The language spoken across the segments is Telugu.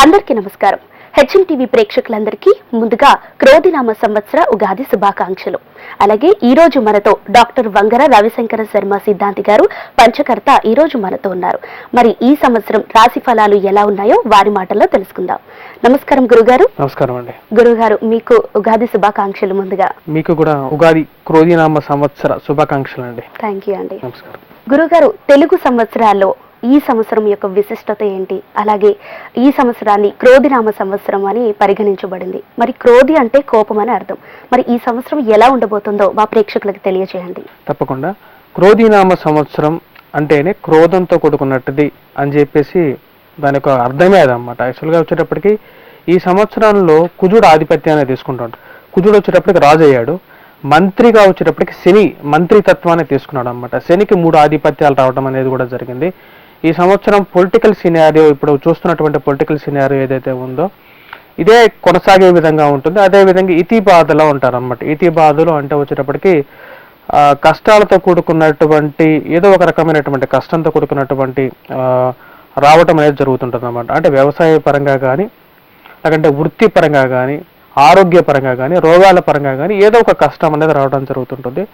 అందరికీ నమస్కారం. హెచ్ఎంటీవీ ప్రేక్షకులందరికీ ముందుగా క్రోధినామ సంవత్సర ఉగాది శుభాకాంక్షలు. అలాగే ఈ రోజు మనతో డాక్టర్ వంగర రవిశంకర శర్మ సిద్ధాంతి గారు పంచకర్త ఈ రోజు మనతో ఉన్నారు. మరి ఈ సంవత్సరం రాశి ఫలాలు ఎలా ఉన్నాయో వారి మాటల్లో తెలుసుకుందాం. నమస్కారం గురుగారు. నమస్కారం అండి. గురుగారు, మీకు ఉగాది శుభాకాంక్షలు. ముందుగా మీకు కూడా ఉగాది క్రోధినామ సంవత్సర శుభాకాంక్షలు అండి. థ్యాంక్ యూ అండి. నమస్కారం. గురుగారు, తెలుగు సంవత్సరాల్లో ఈ సంవత్సరం యొక్క విశిష్టత ఏంటి? అలాగే ఈ సంవత్సరాన్ని క్రోధినామ సంవత్సరం అని పరిగణించబడింది. మరి క్రోధి అంటే కోపం అని అర్థం. మరి ఈ సంవత్సరం ఎలా ఉండబోతుందో మా ప్రేక్షకులకు తెలియజేయండి. తప్పకుండా. క్రోధినామ సంవత్సరం అంటేనే క్రోధంతో కూడుకున్నట్టుది అని చెప్పేసి దాని యొక్క అర్థమే అదన్నమాట. యాక్చువల్గా వచ్చేటప్పటికి ఈ సంవత్సరంలో కుజుడు ఆధిపత్యాన్ని తీసుకుంటాడు. కుజుడు వచ్చేటప్పటికి రాజు అయ్యాడు. మంత్రిగా వచ్చేటప్పటికి శని మంత్రితత్వాన్ని తీసుకున్నాడు అనమాట. శనికి 3 ఆధిపత్యాలు రావడం అనేది కూడా జరిగింది. ఈ సంవత్సరం పొలిటికల్ సినారియో, ఇప్పుడు చూస్తున్నటువంటి పొలిటికల్ సినారియో ఏదైతే ఉందో ఇదే కొనసాగే విధంగా ఉంటుంది. అదేవిధంగా ఇతి బాధలో ఉంటారన్నమాట. ఇతి బాధలు అంటే వచ్చేటప్పటికి కష్టాలతో కూడుకున్నటువంటి ఏదో ఒక రకమైనటువంటి కష్టంతో కూడుకున్నటువంటి రావటం అనేది జరుగుతుంటుంది అన్నమాట. అంటే వ్యవసాయ పరంగా కానీ, లేకంటే వృత్తిపరంగా కానీ, ఆరోగ్యపరంగా కానీ, రోగాల పరంగా కానీ ఏదో ఒక కష్టం అనేది రావడం జరుగుతుంటుంది.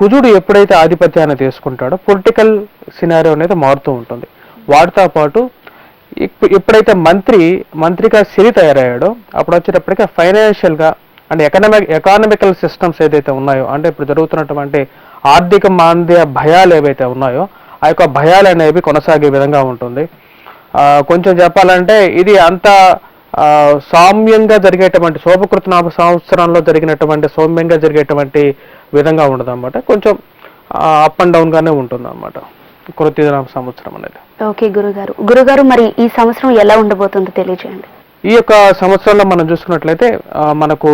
కుజుడు ఎప్పుడైతే ఆధిపత్యాన్ని తీసుకుంటాడో పొలిటికల్ సినారియో అనేది మారుతూ ఉంటుంది. వాటితో పాటు ఎప్పుడైతే మంత్రిగా శని తయారయ్యాడో అప్పుడు వచ్చేటప్పటికీ ఫైనాన్షియల్గా అంటే ఎకానమికల్ సిస్టమ్స్ ఏదైతే ఉన్నాయో, అంటే ఇప్పుడు జరుగుతున్నటువంటి ఆర్థిక మాంద్య భయాలు ఏవైతే ఉన్నాయో ఆ యొక్క భయాలు అనేవి కొనసాగే విధంగా ఉంటుంది. కొంచెం చెప్పాలంటే ఇది అంత సౌమ్యంగా జరిగేటువంటి శోభకృతనామ సంవత్సరంలో జరిగినటువంటి సౌమ్యంగా జరిగేటువంటి విధంగా ఉండదు అన్నమాట. కొంచెం అప్ అండ్ డౌన్ గానే ఉంటుంది అన్నమాట క్రోధినామ సంవత్సరం అనేది. ఓకే గురుగారు, మరి ఈ సంవత్సరం ఎలా ఉండబోతుందో తెలియజేయండి. ఈ యొక్క సంవత్సరంలో మనం చూసుకున్నట్లయితే మనకు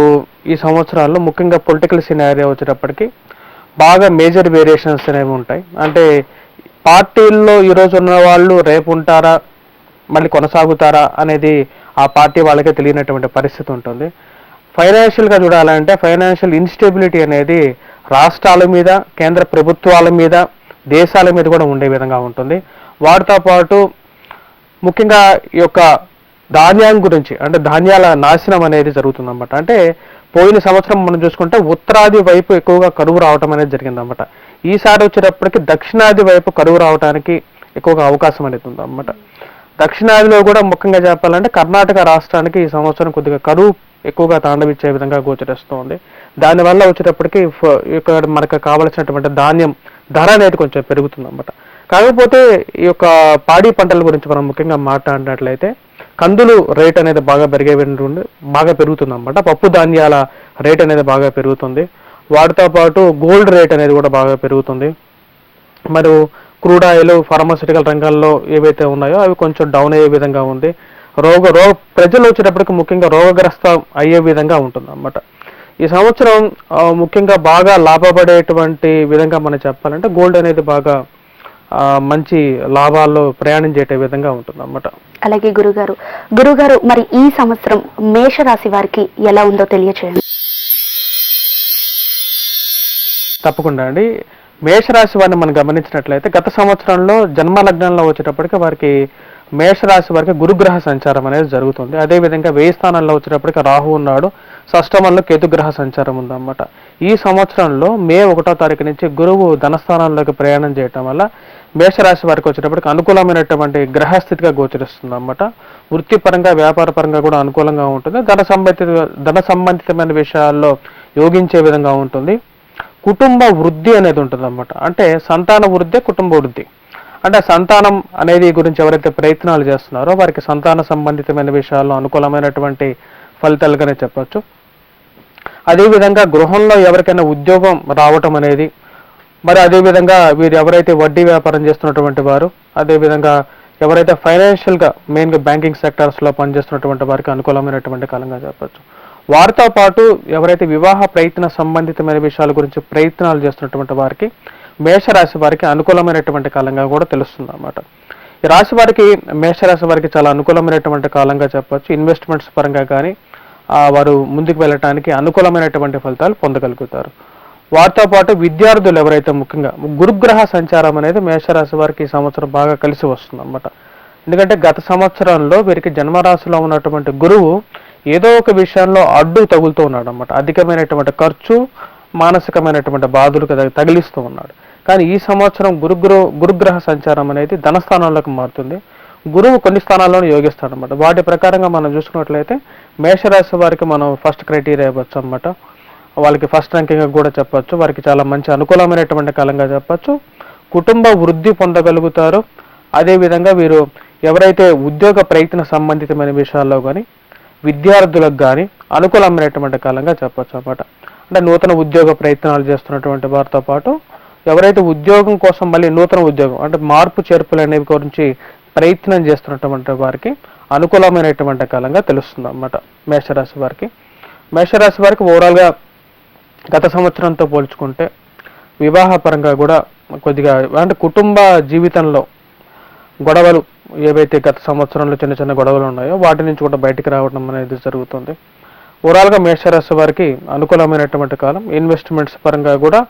ఈ సంవత్సరాల్లో ముఖ్యంగా పొలిటికల్ సినారియో వచ్చేటప్పటికి బాగా మేజర్ వేరియేషన్స్ అనేవి ఉంటాయి. అంటే పార్టీల్లో ఈరోజు ఉన్న వాళ్ళు రేపు ఉంటారా, మళ్ళీ కొనసాగుతారా అనేది ఆ పార్టీ వాళ్ళకే తెలియనటువంటి పరిస్థితి ఉంటుంది. ఫైనాన్షియల్గా చూడాలంటే ఫైనాన్షియల్ ఇన్స్టెబిలిటీ అనేది రాష్ట్రాల మీద, కేంద్ర ప్రభుత్వాల మీద, దేశాల మీద కూడా ఉండే విధంగా ఉంటుంది. వాటితో పాటు ముఖ్యంగా ఈ యొక్క ధాన్యం గురించి, అంటే ధాన్యాల నాశనం అనేది జరుగుతుందన్నమాట. అంటే పోయిన సంవత్సరం మనం చూసుకుంటే ఉత్తరాది వైపు ఎక్కువగా కరువు రావటం అనేది జరిగిందన్నమాట. ఈసారి వచ్చేటప్పటికి దక్షిణాది వైపు కరువు రావడానికి ఎక్కువగా అవకాశం అనేది ఉందన్నమాట. దక్షిణాదిలో కూడా ముఖ్యంగా చెప్పాలంటే కర్ణాటక రాష్ట్రానికి ఈ సంవత్సరం కొద్దిగా కరువు ఎక్కువగా తాండవిచ్చే విధంగా గోచరిస్తుంది. దానివల్ల వచ్చేటప్పటికి ఇక్కడ మనకు కావలసినటువంటి ధాన్యం ధర అనేది కొంచెం పెరుగుతుంది అన్నమాట. కాకపోతే ఈ యొక్క పాడి పంటల గురించి మనం ముఖ్యంగా మాట్లాడినట్లయితే కందులు రేట్ అనేది బాగా పెరుగుతుంది అన్నమాట. పప్పు ధాన్యాల రేట్ అనేది బాగా పెరుగుతుంది. వాటితో పాటు గోల్డ్ రేట్ అనేది కూడా బాగా పెరుగుతుంది. మరియు క్రూడ్ ఆయిల్, ఫార్మాస్యూటికల్ రంగాల్లో ఏవైతే ఉన్నాయో అవి కొంచెం డౌన్ అయ్యే విధంగా ఉంది. ప్రజలు వచ్చేటప్పటికి ముఖ్యంగా రోగగ్రస్తం అయ్యే విధంగా ఉంటుంది అన్నమాట. ఈ సంవత్సరం ముఖ్యంగా బాగా లాభపడేటువంటి విధంగా మనం చెప్పాలంటే గోల్డ్ అనేది బాగా మంచి లాభాల్లో ప్రయాణం చేసే విధంగా ఉంటుంది అన్నమాట. అలాగే గురుగారు, మరి ఈ సంవత్సరం మేషరాశి వారికి ఎలా ఉందో తెలియచేయండి. తప్పకుండా అండి. మేషరాశి వారిని మనం గమనించినట్లయితే గత సంవత్సరంలో జన్మలగ్నంలో వచ్చేటప్పటికి వారికి మేషరాశి వారికి గురుగ్రహ సంచారం అనేది జరుగుతుంది. అదేవిధంగా 1000 స్థానంలో వచ్చేటప్పటికి రాహు ఉన్నాడు, షష్టమంలో కేతుగ్రహ సంచారం ఉందన్నమాట. ఈ సంవత్సరంలో మే 1వ తారీఖు నుంచి గురువు ధనస్థానంలోకి ప్రయాణం చేయటం వల్ల మేషరాశి వారికి వచ్చేటప్పటికి అనుకూలమైనటువంటి గ్రహస్థితిగా గోచరిస్తుంది అన్నమాట. వృత్తిపరంగా, వ్యాపార పరంగా కూడా అనుకూలంగా ఉంటుంది. ధన సంబంధితమైన విషయాల్లో యోగించే విధంగా ఉంటుంది. కుటుంబ వృద్ధి అనేది ఉంటుంది అన్నమాట. అంటే సంతాన వృద్ధి, కుటుంబ వృద్ధి. అంటే సంతానం అనేది గురించి ఎవరైతే ప్రయత్నాలు చేస్తున్నారో వారికి సంతాన సంబంధితమైన విషయాల్లో అనుకూలమైనటువంటి ఫలితాలుగానే చెప్పచ్చు. అదేవిధంగా గృహంలో ఎవరికైనా ఉద్యోగం రావటం అనేది, మరి అదేవిధంగా వీరు ఎవరైతే వడ్డీ వ్యాపారం చేస్తున్నటువంటి వారు, అదేవిధంగా ఎవరైతే ఫైనాన్షియల్గా మెయిన్గా బ్యాంకింగ్ సెక్టార్స్లో పనిచేస్తున్నటువంటి వారికి అనుకూలమైనటువంటి కాలంగా చెప్పచ్చు. వారితో పాటు ఎవరైతే వివాహ ప్రయత్న సంబంధితమైన విషయాల గురించి ప్రయత్నాలు చేస్తున్నటువంటి వారికి మేషరాశి వారికి అనుకూలమైనటువంటి కాలంగా కూడా తెలుస్తుంది అన్నమాట. ఈ రాశి వారికి, మేషరాశి వారికి చాలా అనుకూలమైనటువంటి కాలంగా చెప్పచ్చు. ఇన్వెస్ట్మెంట్స్ పరంగా కానీ వారు ముందుకు వెళ్ళటానికి అనుకూలమైనటువంటి ఫలితాలు పొందగలుగుతారు. వారితో పాటు విద్యార్థులు ఎవరైతే ముఖ్యంగా గురుగ్రహ సంచారం అనేది మేషరాశి వారికి ఈ సంవత్సరం బాగా కలిసి వస్తుంది అన్నమాట. ఎందుకంటే గత సంవత్సరంలో వీరికి జన్మరాశిలో ఉన్నటువంటి గురువు ఏదో ఒక విషయంలో అడ్డు తగులుతూ ఉన్నాడు అన్నమాట. అధికమైనటువంటి ఖర్చు, మానసికమైనటువంటి బాధలు తగిలిస్తూ ఉన్నాడు. కానీ ఈ సంవత్సరం గురుగ్రహ సంచారం అనేది ధనస్థానంలోకి మారుతుంది. గురువు కొన్ని స్థానాల్లోనే యోగిస్తాడు అనమాట. వాటి ప్రకారంగా మనం చూసుకున్నట్లయితే మేషరాశి వారికి మనం ఫస్ట్ క్రైటీరియా ఇవ్వచ్చు అనమాట. వాళ్ళకి ఫస్ట్ ర్యాంకింగ్ కూడా చెప్పొచ్చు. వారికి చాలా మంచి అనుకూలమైనటువంటి కాలంగా చెప్పొచ్చు. కుటుంబ వృద్ధి పొందగలుగుతారు. అదేవిధంగా వీరు ఎవరైతే ఉద్యోగ ప్రయత్న సంబంధితమైన విషయాల్లో కానీ విద్యార్థులకు కానీ అనుకూలమైనటువంటి కాలంగా చెప్పొచ్చు అనమాట. అంటే నూతన ఉద్యోగ ప్రయత్నాలు చేస్తున్నటువంటి వారితో పాటు ఎవరైతే ఉద్యోగం కోసం మళ్ళీ నూతన ఉద్యోగం అంటే మార్పు చేర్పులు అనేవి గురించి ప్రయత్నం చేస్తున్నటువంటి వారికి అనుకూలమైనటువంటి కాలంగా తెలుస్తుంది అన్నమాట. మేషరాశి వారికి ఓవరాల్గా గత సంవత్సరంతో పోల్చుకుంటే వివాహపరంగా కూడా కొద్దిగా అంటే కుటుంబ జీవితంలో గొడవలు ఏవైతే గత సంవత్సరంలో చిన్న చిన్న గొడవలు ఉన్నాయో వాటి నుంచి కూడా బయటికి రావడం అనేది జరుగుతుంది. ఓవరాల్గా మేషరాశి వారికి అనుకూలమైనటువంటి కాలం. ఇన్వెస్ట్మెంట్స్ పరంగా కూడా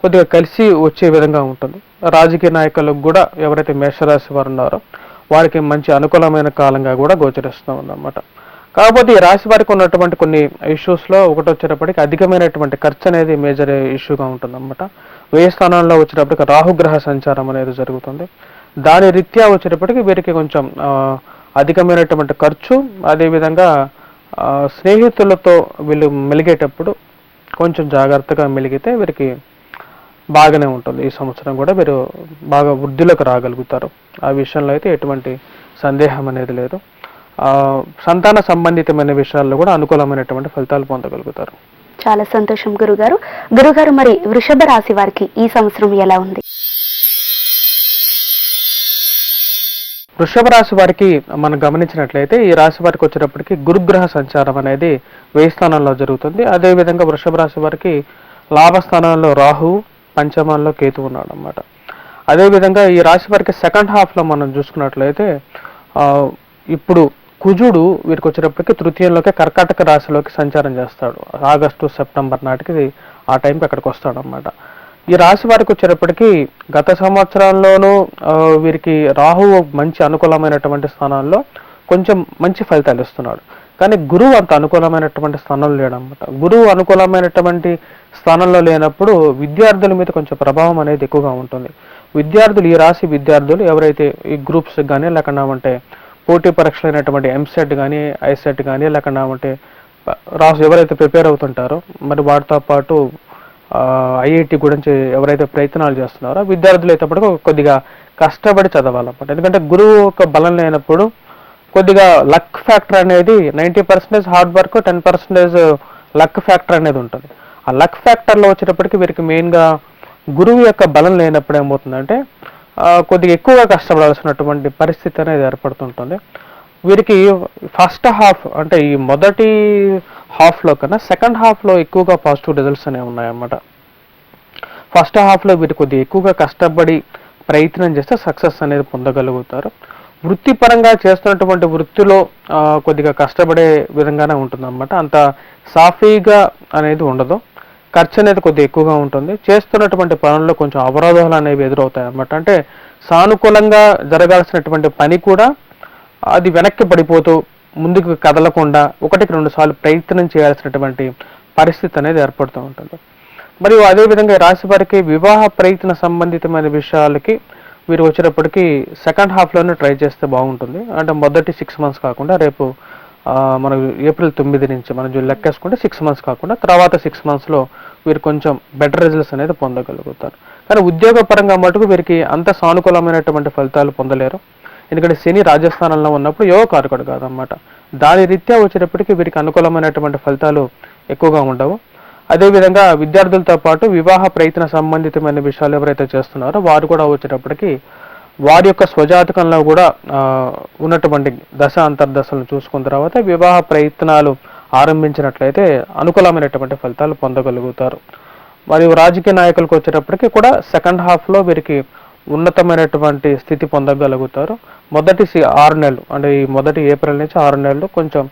కొద్దిగా కలిసి వచ్చే విధంగా ఉంటుంది. రాజకీయ నాయకులకు కూడా ఎవరైతే మేషరాశి వారు ఉన్నారో వారికి మంచి అనుకూలమైన కాలంగా కూడా గోచరిస్తూ ఉందన్నమాట. కాకపోతే ఈ రాశి వారికి ఉన్నటువంటి కొన్ని ఇష్యూస్లో ఒకటి వచ్చేటప్పటికి అధికమైనటువంటి ఖర్చు అనేది మేజర్ ఇష్యూగా ఉంటుందన్నమాట. వ్యయ స్థానాల్లో వచ్చేటప్పటికి రాహుగ్రహ సంచారం అనేది జరుగుతుంది. దాని రీత్యా వచ్చేటప్పటికి వీరికి కొంచెం అధికమైనటువంటి ఖర్చు, అదేవిధంగా స్నేహితులతో వీళ్ళు మెలిగేటప్పుడు కొంచెం జాగ్రత్తగా మెలిగితే వీరికి బాగానే ఉంటుంది. ఈ సంవత్సరం కూడా వీరు బాగా వృద్ధిలోకి రాగలుగుతారు. ఆ విషయంలో అయితే ఎటువంటి సందేహం అనేది లేదు. సంతాన సంబంధితమైన విషయాల్లో కూడా అనుకూలమైనటువంటి ఫలితాలు పొందగలుగుతారు. చాలా సంతోషం గురుగారు. మరి వృషభ రాశి వారికి ఈ సంవత్సరం ఎలా ఉంది? వృషభ రాశి వారికి మనం గమనించినట్లయితే ఈ రాశి వారికి వచ్చేటప్పటికి గురుగ్రహ సంచారం అనేది వ్యయ స్థానంలో జరుగుతుంది. అదేవిధంగా వృషభ రాశి వారికి లాభస్థానంలో రాహువు, పంచమంలో కేతు ఉన్నాడు అన్నమాట. అదేవిధంగా ఈ రాశి వారికి సెకండ్ హాఫ్లో మనం చూసుకున్నట్లయితే ఇప్పుడు కుజుడు వీరికి వచ్చేటప్పటికి తృతీయంలోకి కర్కాటక రాశిలోకి సంచారం చేస్తాడు. ఆగస్టు సెప్టెంబర్ నాటికి ఆ టైంకి అక్కడికి వస్తాడు అన్నమాట. ఈ రాశి వారికి వచ్చేటప్పటికి గత సంవత్సరంలోనూ వీరికి రాహువు మంచి అనుకూలమైనటువంటి స్థానాల్లో కొంచెం మంచి ఫలితాలు ఇస్తున్నాడు. కానీ గురువు అంత అనుకూలమైనటువంటి స్థానంలో లేడన్నమాట. గురువు అనుకూలమైనటువంటి స్థానంలో లేనప్పుడు విద్యార్థుల మీద కొంచెం ప్రభావం అనేది ఎక్కువగా ఉంటుంది. విద్యార్థులు ఈ రాశి విద్యార్థులు ఎవరైతే ఈ గ్రూప్స్ కానీ లేకుండా ఉంటే పోటీ పరీక్షలు అయినటువంటి ఎంసెట్ కానీ ఐసెట్ కానీ లేకుండా ఉంటే ఎవరైతే ప్రిపేర్ అవుతుంటారో మరి వాటితో పాటు ఐఐటి గురించి ఎవరైతే ప్రయత్నాలు చేస్తున్నారో విద్యార్థులు అయినప్పుడు కొద్దిగా కష్టపడి చదవాలన్నమాట. ఎందుకంటే గురువు యొక్క బలం లేనప్పుడు కొద్దిగా లక్ ఫ్యాక్టర్ అనేది 90% హార్డ్ వర్క్, 10% లక్ ఫ్యాక్టర్ అనేది ఉంటుంది. ఆ లక్ ఫ్యాక్టర్లో వచ్చేటప్పటికి వీరికి మెయిన్గా గురువు యొక్క బలం లేనప్పుడు ఏమవుతుందంటే కొద్దిగా ఎక్కువగా కష్టపడాల్సినటువంటి పరిస్థితి అనేది ఏర్పడుతుంటుంది. వీరికి ఫస్ట్ హాఫ్ అంటే ఈ మొదటి హాఫ్లో కన్నా సెకండ్ హాఫ్లో ఎక్కువగా పాజిటివ్ రిజల్ట్స్ అనేవి ఉన్నాయన్నమాట. ఫస్ట్ హాఫ్లో వీరు కొద్దిగా ఎక్కువగా కష్టపడి ప్రయత్నం చేస్తే సక్సెస్ అనేది పొందగలుగుతారు. వృత్తిపరంగా చేస్తున్నటువంటి వృత్తిలో కొద్దిగా కష్టపడే విధంగానే ఉంటుందన్నమాట. అంత సాఫీగా అనేది ఉండదు. ఖర్చు అనేది కొద్దిగా ఎక్కువగా ఉంటుంది. చేస్తున్నటువంటి పనుల్లో కొంచెం అవరోధాలు అనేవి ఎదురవుతాయి అన్నమాట. అంటే సానుకూలంగా జరగాల్సినటువంటి పని కూడా అది వెనక్కి పడిపోతూ ముందుకు కదలకుండా 1-2 సార్లు ప్రయత్నం చేయాల్సినటువంటి పరిస్థితి అనేది ఏర్పడుతూ ఉంటుంది. మరియు అదేవిధంగా రాశి వారికి వివాహ ప్రయత్న సంబంధితమైన విషయాలకి వీరు వచ్చేటప్పటికి సెకండ్ హాఫ్లోనే ట్రై చేస్తే బాగుంటుంది. అంటే మొదటి 6 months కాకుండా రేపు మనం ఏప్రిల్ 9 నుంచి మనం లెక్కేసుకుంటే 6 months కాకుండా తర్వాత 6 monthsలో వీరు కొంచెం బెటర్ రిజల్ట్స్ అనేది పొందగలుగుతారు. కానీ ఉద్యోగపరంగా మటుకు వీరికి అంత సానుకూలమైనటువంటి ఫలితాలు పొందలేరు. ఎందుకంటే శని రాజస్థానంలో ఉన్నప్పుడు యోగ కారకుడు కాదన్నమాట. దాని రీత్యా వచ్చేటప్పటికి వీరికి అనుకూలమైనటువంటి ఫలితాలు ఎక్కువగా ఉండవు. అదేవిధంగా విద్యార్థులతో పాటు వివాహ ప్రయత్న సంబంధితమైన విషయాలు ఎవరైతే చేస్తున్నారో వారు కూడా వచ్చేటప్పటికి వారి యొక్క స్వజాతకంలో కూడా ఉన్నటువంటి దశ అంతర్దశలను చూసుకున్న తర్వాత వివాహ ప్రయత్నాలు ఆరంభించినట్లయితే అనుకూలమైనటువంటి ఫలితాలు పొందగలుగుతారు. మరియు రాజకీయ నాయకులకు వచ్చేటప్పటికి కూడా సెకండ్ హాఫ్లో వీరికి ఉన్నతమైనటువంటి స్థితి పొందగలుగుతారు. మొదటి 6 నెలలు అంటే ఈ మొదటి ఏప్రిల్ నుంచి 6 నెలలు కొంచెం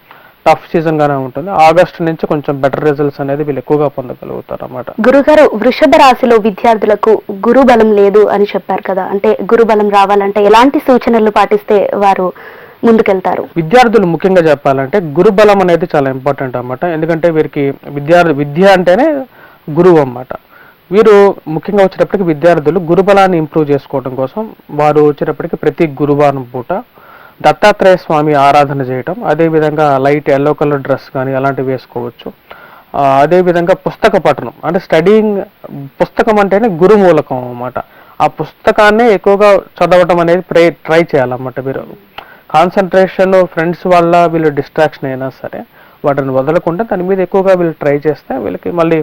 టఫ్ సీజన్ గానే ఉంటుంది. ఆగస్టు నుంచి కొంచెం బెటర్ రిజల్ట్స్ అనేది వీళ్ళు ఎక్కువగా పొందగలుగుతారు అన్నమాట. గురుగారు, వృషభ రాశిలో విద్యార్థులకు గురుబలం లేదు అని చెప్పారు కదా, అంటే గురుబలం రావాలంటే ఎలాంటి సూచనలు పాటిస్తే వారు ముందుకెళ్తారు? విద్యార్థులు ముఖ్యంగా చెప్పాలంటే గురుబలం అనేది చాలా ఇంపార్టెంట్ అన్నమాట. ఎందుకంటే వీరికి విద్య అంటేనే గురువు అన్నమాట. వీరు ముఖ్యంగా వచ్చేటప్పటికి విద్యార్థులు గురుబలాన్ని ఇంప్రూవ్ చేసుకోవడం కోసం వారు వచ్చేటప్పటికి ప్రతి గురువారం పూట దత్తాత్రేయ స్వామి ఆరాధన చేయటం, అదేవిధంగా లైట్ ఎల్లో కలర్ డ్రెస్ కానీ అలాంటివి వేసుకోవచ్చు. అదేవిధంగా పుస్తక పఠనం, అంటే స్టడీయింగ్, పుస్తకం అంటేనే గురుమూలకం అన్నమాట. ఆ పుస్తకాన్ని ఎక్కువగా చదవటం అనేది ట్రై చేయాలన్నమాట. మీరు కాన్సన్ట్రేషన్ ఫ్రెండ్స్ వల్ల వీళ్ళు డిస్ట్రాక్షన్ అయినా సరే వాటిని వదలకుండా దాని మీద ఎక్కువగా వీళ్ళు ట్రై చేస్తే వీళ్ళకి మళ్ళీ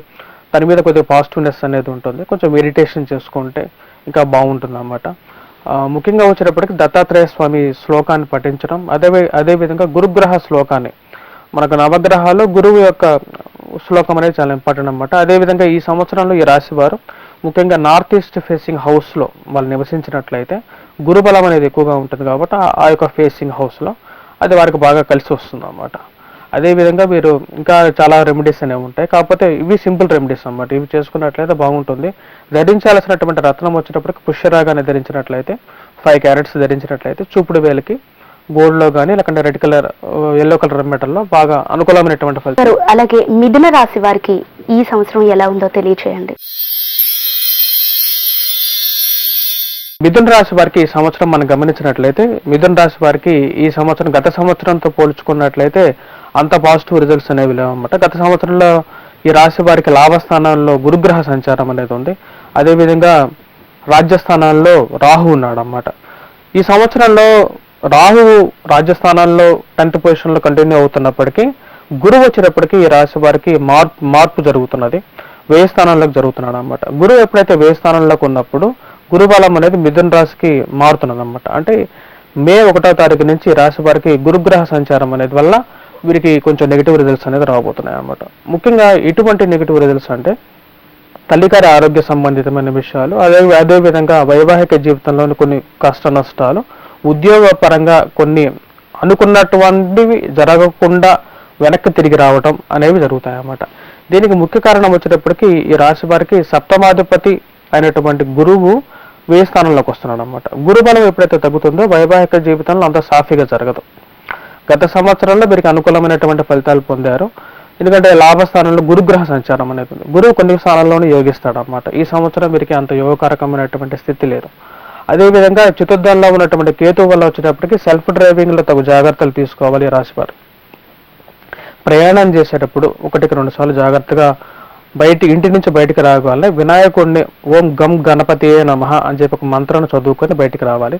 దాని మీద కొద్దిగా పాజిటివ్నెస్ అనేది ఉంటుంది. కొంచెం మెడిటేషన్ చేసుకుంటే ఇంకా బాగుంటుంది అన్నమాట. ముఖ్యంగా వచ్చేటప్పటికి దత్తాత్రేయ స్వామి శ్లోకాన్ని పఠించడం, అదేవిధంగా గురుగ్రహ శ్లోకాన్ని, మనకు నవగ్రహాలు గురువు యొక్క శ్లోకం అనేది చాలా ఇంపార్టెంట్ అన్నమాట. అదేవిధంగా ఈ సంవత్సరంలో ఈ రాశి వారు ముఖ్యంగా నార్త్ ఈస్ట్ ఫేసింగ్ హౌస్లో వాళ్ళు నివసించినట్లయితే గురుబలం అనేది ఎక్కువగా ఉంటుంది కాబట్టి ఆ యొక్క ఫేసింగ్ హౌస్లో అది వారికి బాగా కలిసి వస్తుంది అన్నమాట. అదేవిధంగా మీరు ఇంకా చాలా రెమెడీస్ అనేవి ఉంటాయి, కాకపోతే ఇవి సింపుల్ రెమెడీస్ అన్నమాట. ఇవి చేసుకున్నట్లయితే బాగుంటుంది. ధరించాల్సినటువంటి రత్నం వచ్చేటప్పటికి పుష్యరాగాన్ని ధరించినట్లయితే 5 క్యారెట్స్ ధరించినట్లయితే చూపుడు వేలకి గోల్డ్లో కానీ లేకుంటే రెడ్ కలర్, ఎల్లో కలర్ మెటల్లో బాగా అనుకూలమైనటువంటి ఫలితాలు. అలాగే మిథున రాశి వారికి ఈ సంవత్సరం ఎలా ఉందో తెలియచేయండి. మిథున రాశి వారికి ఈ సంవత్సరం మనం గమనించినట్లయితే మిథున రాశి వారికి ఈ సంవత్సరం గత సంవత్సరంతో పోల్చుకున్నట్లయితే అంత పాజిటివ్ రిజల్ట్స్ అనేవి లేవన్నమాట. గత సంవత్సరంలో ఈ రాశి వారికి లాభస్థానంలో గురుగ్రహ సంచారం అనేది ఉంది. అదేవిధంగా రాజ్యస్థానాల్లో రాహు ఉన్నాడు అన్నమాట. ఈ సంవత్సరంలో రాహువు రాజ్యస్థానాల్లో 10th పొజిషన్లో కంటిన్యూ అవుతున్నప్పటికీ గురువు వచ్చేటప్పటికి ఈ రాశి వారికి మార్పు జరుగుతున్నది, వ్యయ స్థానంలోకి జరుగుతున్నాడు అన్నమాట. గురువు ఎప్పుడైతే వ్యయ స్థానంలోకి ఉన్నప్పుడు గురుబలం అనేది మిథున రాశికి మారుతున్నది అన్నమాట. అంటే మే 1వ తారీఖు నుంచి ఈ రాశి వారికి గురుగ్రహ సంచారం అనేది వల్ల వీరికి కొంచెం నెగిటివ్ రిజల్ట్స్ అనేది రాబోతున్నాయి అన్నమాట. ముఖ్యంగా ఇటువంటి నెగిటివ్ రిజల్ట్స్ అంటే తల్లిగారి ఆరోగ్య సంబంధితమైన విషయాలు, అదేవిధంగా వైవాహిక జీవితంలోని కొన్ని కష్ట నష్టాలు, ఉద్యోగపరంగా కొన్ని అనుకున్నటువంటివి జరగకుండా వెనక్కి తిరిగి రావటం అనేవి జరుగుతాయి అన్నమాట. దీనికి ముఖ్య కారణం వచ్చేటప్పటికి ఈ రాశి వారికి సప్తమాధిపతి అయినటువంటి గురువు వ్యయ స్థానంలోకి వస్తున్నాడు అన్నమాట. గురుబలం ఎప్పుడైతే తగ్గుతుందో వైవాహిక జీవితంలో అంత సాఫీగా జరగదు. గత సంవత్సరంలో వీరికి అనుకూలమైనటువంటి ఫలితాలు పొందారు, ఎందుకంటే లాభస్థానంలో గురుగ్రహ సంచారం అనేది ఉంది. గురువు కొన్ని స్థానాల్లోనే యోగిస్తాడు అన్నమాట. ఈ సంవత్సరం వీరికి అంత యోగకారకమైనటువంటి స్థితి లేదు. అదేవిధంగా చతుర్థంలో ఉన్నటువంటి కేతు వల్ల వచ్చేటప్పటికి సెల్ఫ్ డ్రైవింగ్లో తగు జాగ్రత్తలు తీసుకోవాలి. రాశివారు ప్రయాణం చేసేటప్పుడు 1-2 సార్లు జాగ్రత్తగా ఇంటి నుంచి బయటికి రాగాలి. వినాయకుడిని ఓం గం గణపతియే నమః అని చెప్పి ఒక మంత్రాన్ని చదువుకొని బయటికి రావాలి.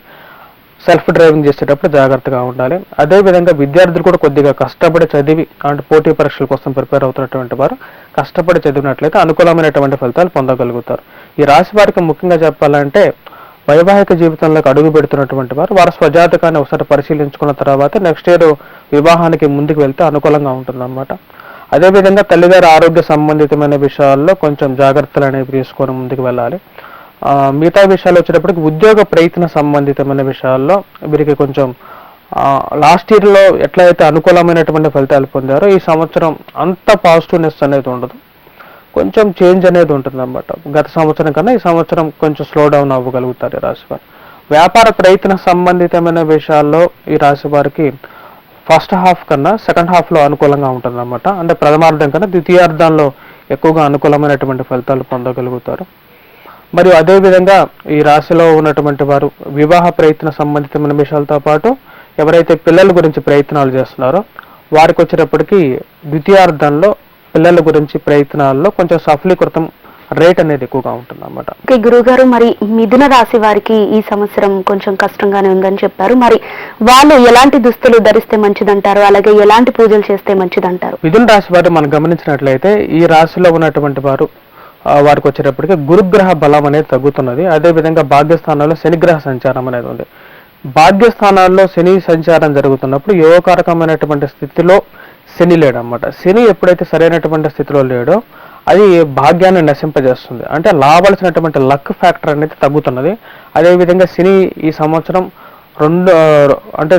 సెల్ఫ్ డ్రైవింగ్ చేసేటప్పుడు జాగ్రత్తగా ఉండాలి. అదేవిధంగా విద్యార్థులు కూడా కొద్దిగా కష్టపడి చదివి, అంటే పోటీ పరీక్షల కోసం ప్రిపేర్ అవుతున్నటువంటి వారు కష్టపడి చదివినట్లయితే అనుకూలమైనటువంటి ఫలితాలు పొందగలుగుతారు. ఈ రాశి వారికి ముఖ్యంగా చెప్పాలంటే వైవాహిక జీవితంలోకి అడుగు పెడుతున్నటువంటి వారు స్వజాతకాన్ని ఒకసారి పరిశీలించుకున్న తర్వాత నెక్స్ట్ ఇయర్ వివాహానికి ముందుకు వెళ్తే అనుకూలంగా ఉంటుందన్నమాట. అదేవిధంగా తల్లిగారి ఆరోగ్య సంబంధితమైన విషయాల్లో కొంచెం జాగ్రత్తలు అనేవి తీసుకొని ముందుకు వెళ్ళాలి. మిగతా విషయాలు వచ్చేటప్పటికి ఉద్యోగ ప్రయత్న సంబంధితమైన విషయాల్లో వీరికి కొంచెం లాస్ట్ ఇయర్లో ఎట్లయితే అనుకూలమైనటువంటి ఫలితాలు పొందారో ఈ సంవత్సరం అంత పాజిటివ్నెస్ అనేది ఉండదు, కొంచెం చేంజ్ అనేది ఉంటుంది అన్నమాట. గత సంవత్సరం కన్నా ఈ సంవత్సరం కొంచెం స్లో డౌన్ అవ్వగలుగుతారు ఈ రాశి వారు. వ్యాపార ప్రయత్న సంబంధితమైన విషయాల్లో ఈ రాశి వారికి ఫస్ట్ హాఫ్ కన్నా సెకండ్ హాఫ్లో అనుకూలంగా ఉంటుంది అన్నమాట. అంటే ప్రథమార్థం కన్నా ద్వితీయార్థంలో ఎక్కువగా అనుకూలమైనటువంటి ఫలితాలు పొందగలుగుతారు. మరియు అదేవిధంగా ఈ రాశిలో ఉన్నటువంటి వారు వివాహ ప్రయత్న సంబంధితమైన విషయాలతో పాటు ఎవరైతే పిల్లల గురించి ప్రయత్నాలు చేస్తున్నారో వారికి వచ్చేటప్పటికి ద్వితీయార్థంలో పిల్లల గురించి ప్రయత్నాల్లో కొంచెం సఫలీకృతం రేట్ అనేది ఎక్కువగా ఉంటుంది అన్నమాట. గురుగారు, మరి మిథున రాశి వారికి ఈ సంవత్సరం కొంచెం కష్టంగానే ఉందని చెప్పారు. మరి వాళ్ళు ఎలాంటి దుస్తులు ధరిస్తే మంచిదంటారు, అలాగే ఎలాంటి పూజలు చేస్తే మంచిదంటారు? మిథున రాశి వారు మనం గమనించినట్లయితే ఈ రాశిలో ఉన్నటువంటి వారికి వచ్చేటప్పటికి గురుగ్రహ బలం అనేది తగ్గుతున్నది. అదేవిధంగా భాగ్యస్థానాల్లో శనిగ్రహ సంచారం అనేది ఉంది. భాగ్యస్థానాల్లో శని సంచారం జరుగుతున్నప్పుడు యోగకారకమైనటువంటి స్థితిలో శని లేడన్నమాట. శని ఎప్పుడైతే సరైనటువంటి స్థితిలో లేడో అది భాగ్యాన్ని నశింపజేస్తుంది, అంటే లావాల్సినటువంటి లక్ ఫ్యాక్టర్ అనేది తగ్గుతున్నది. అదేవిధంగా శని ఈ సంవత్సరం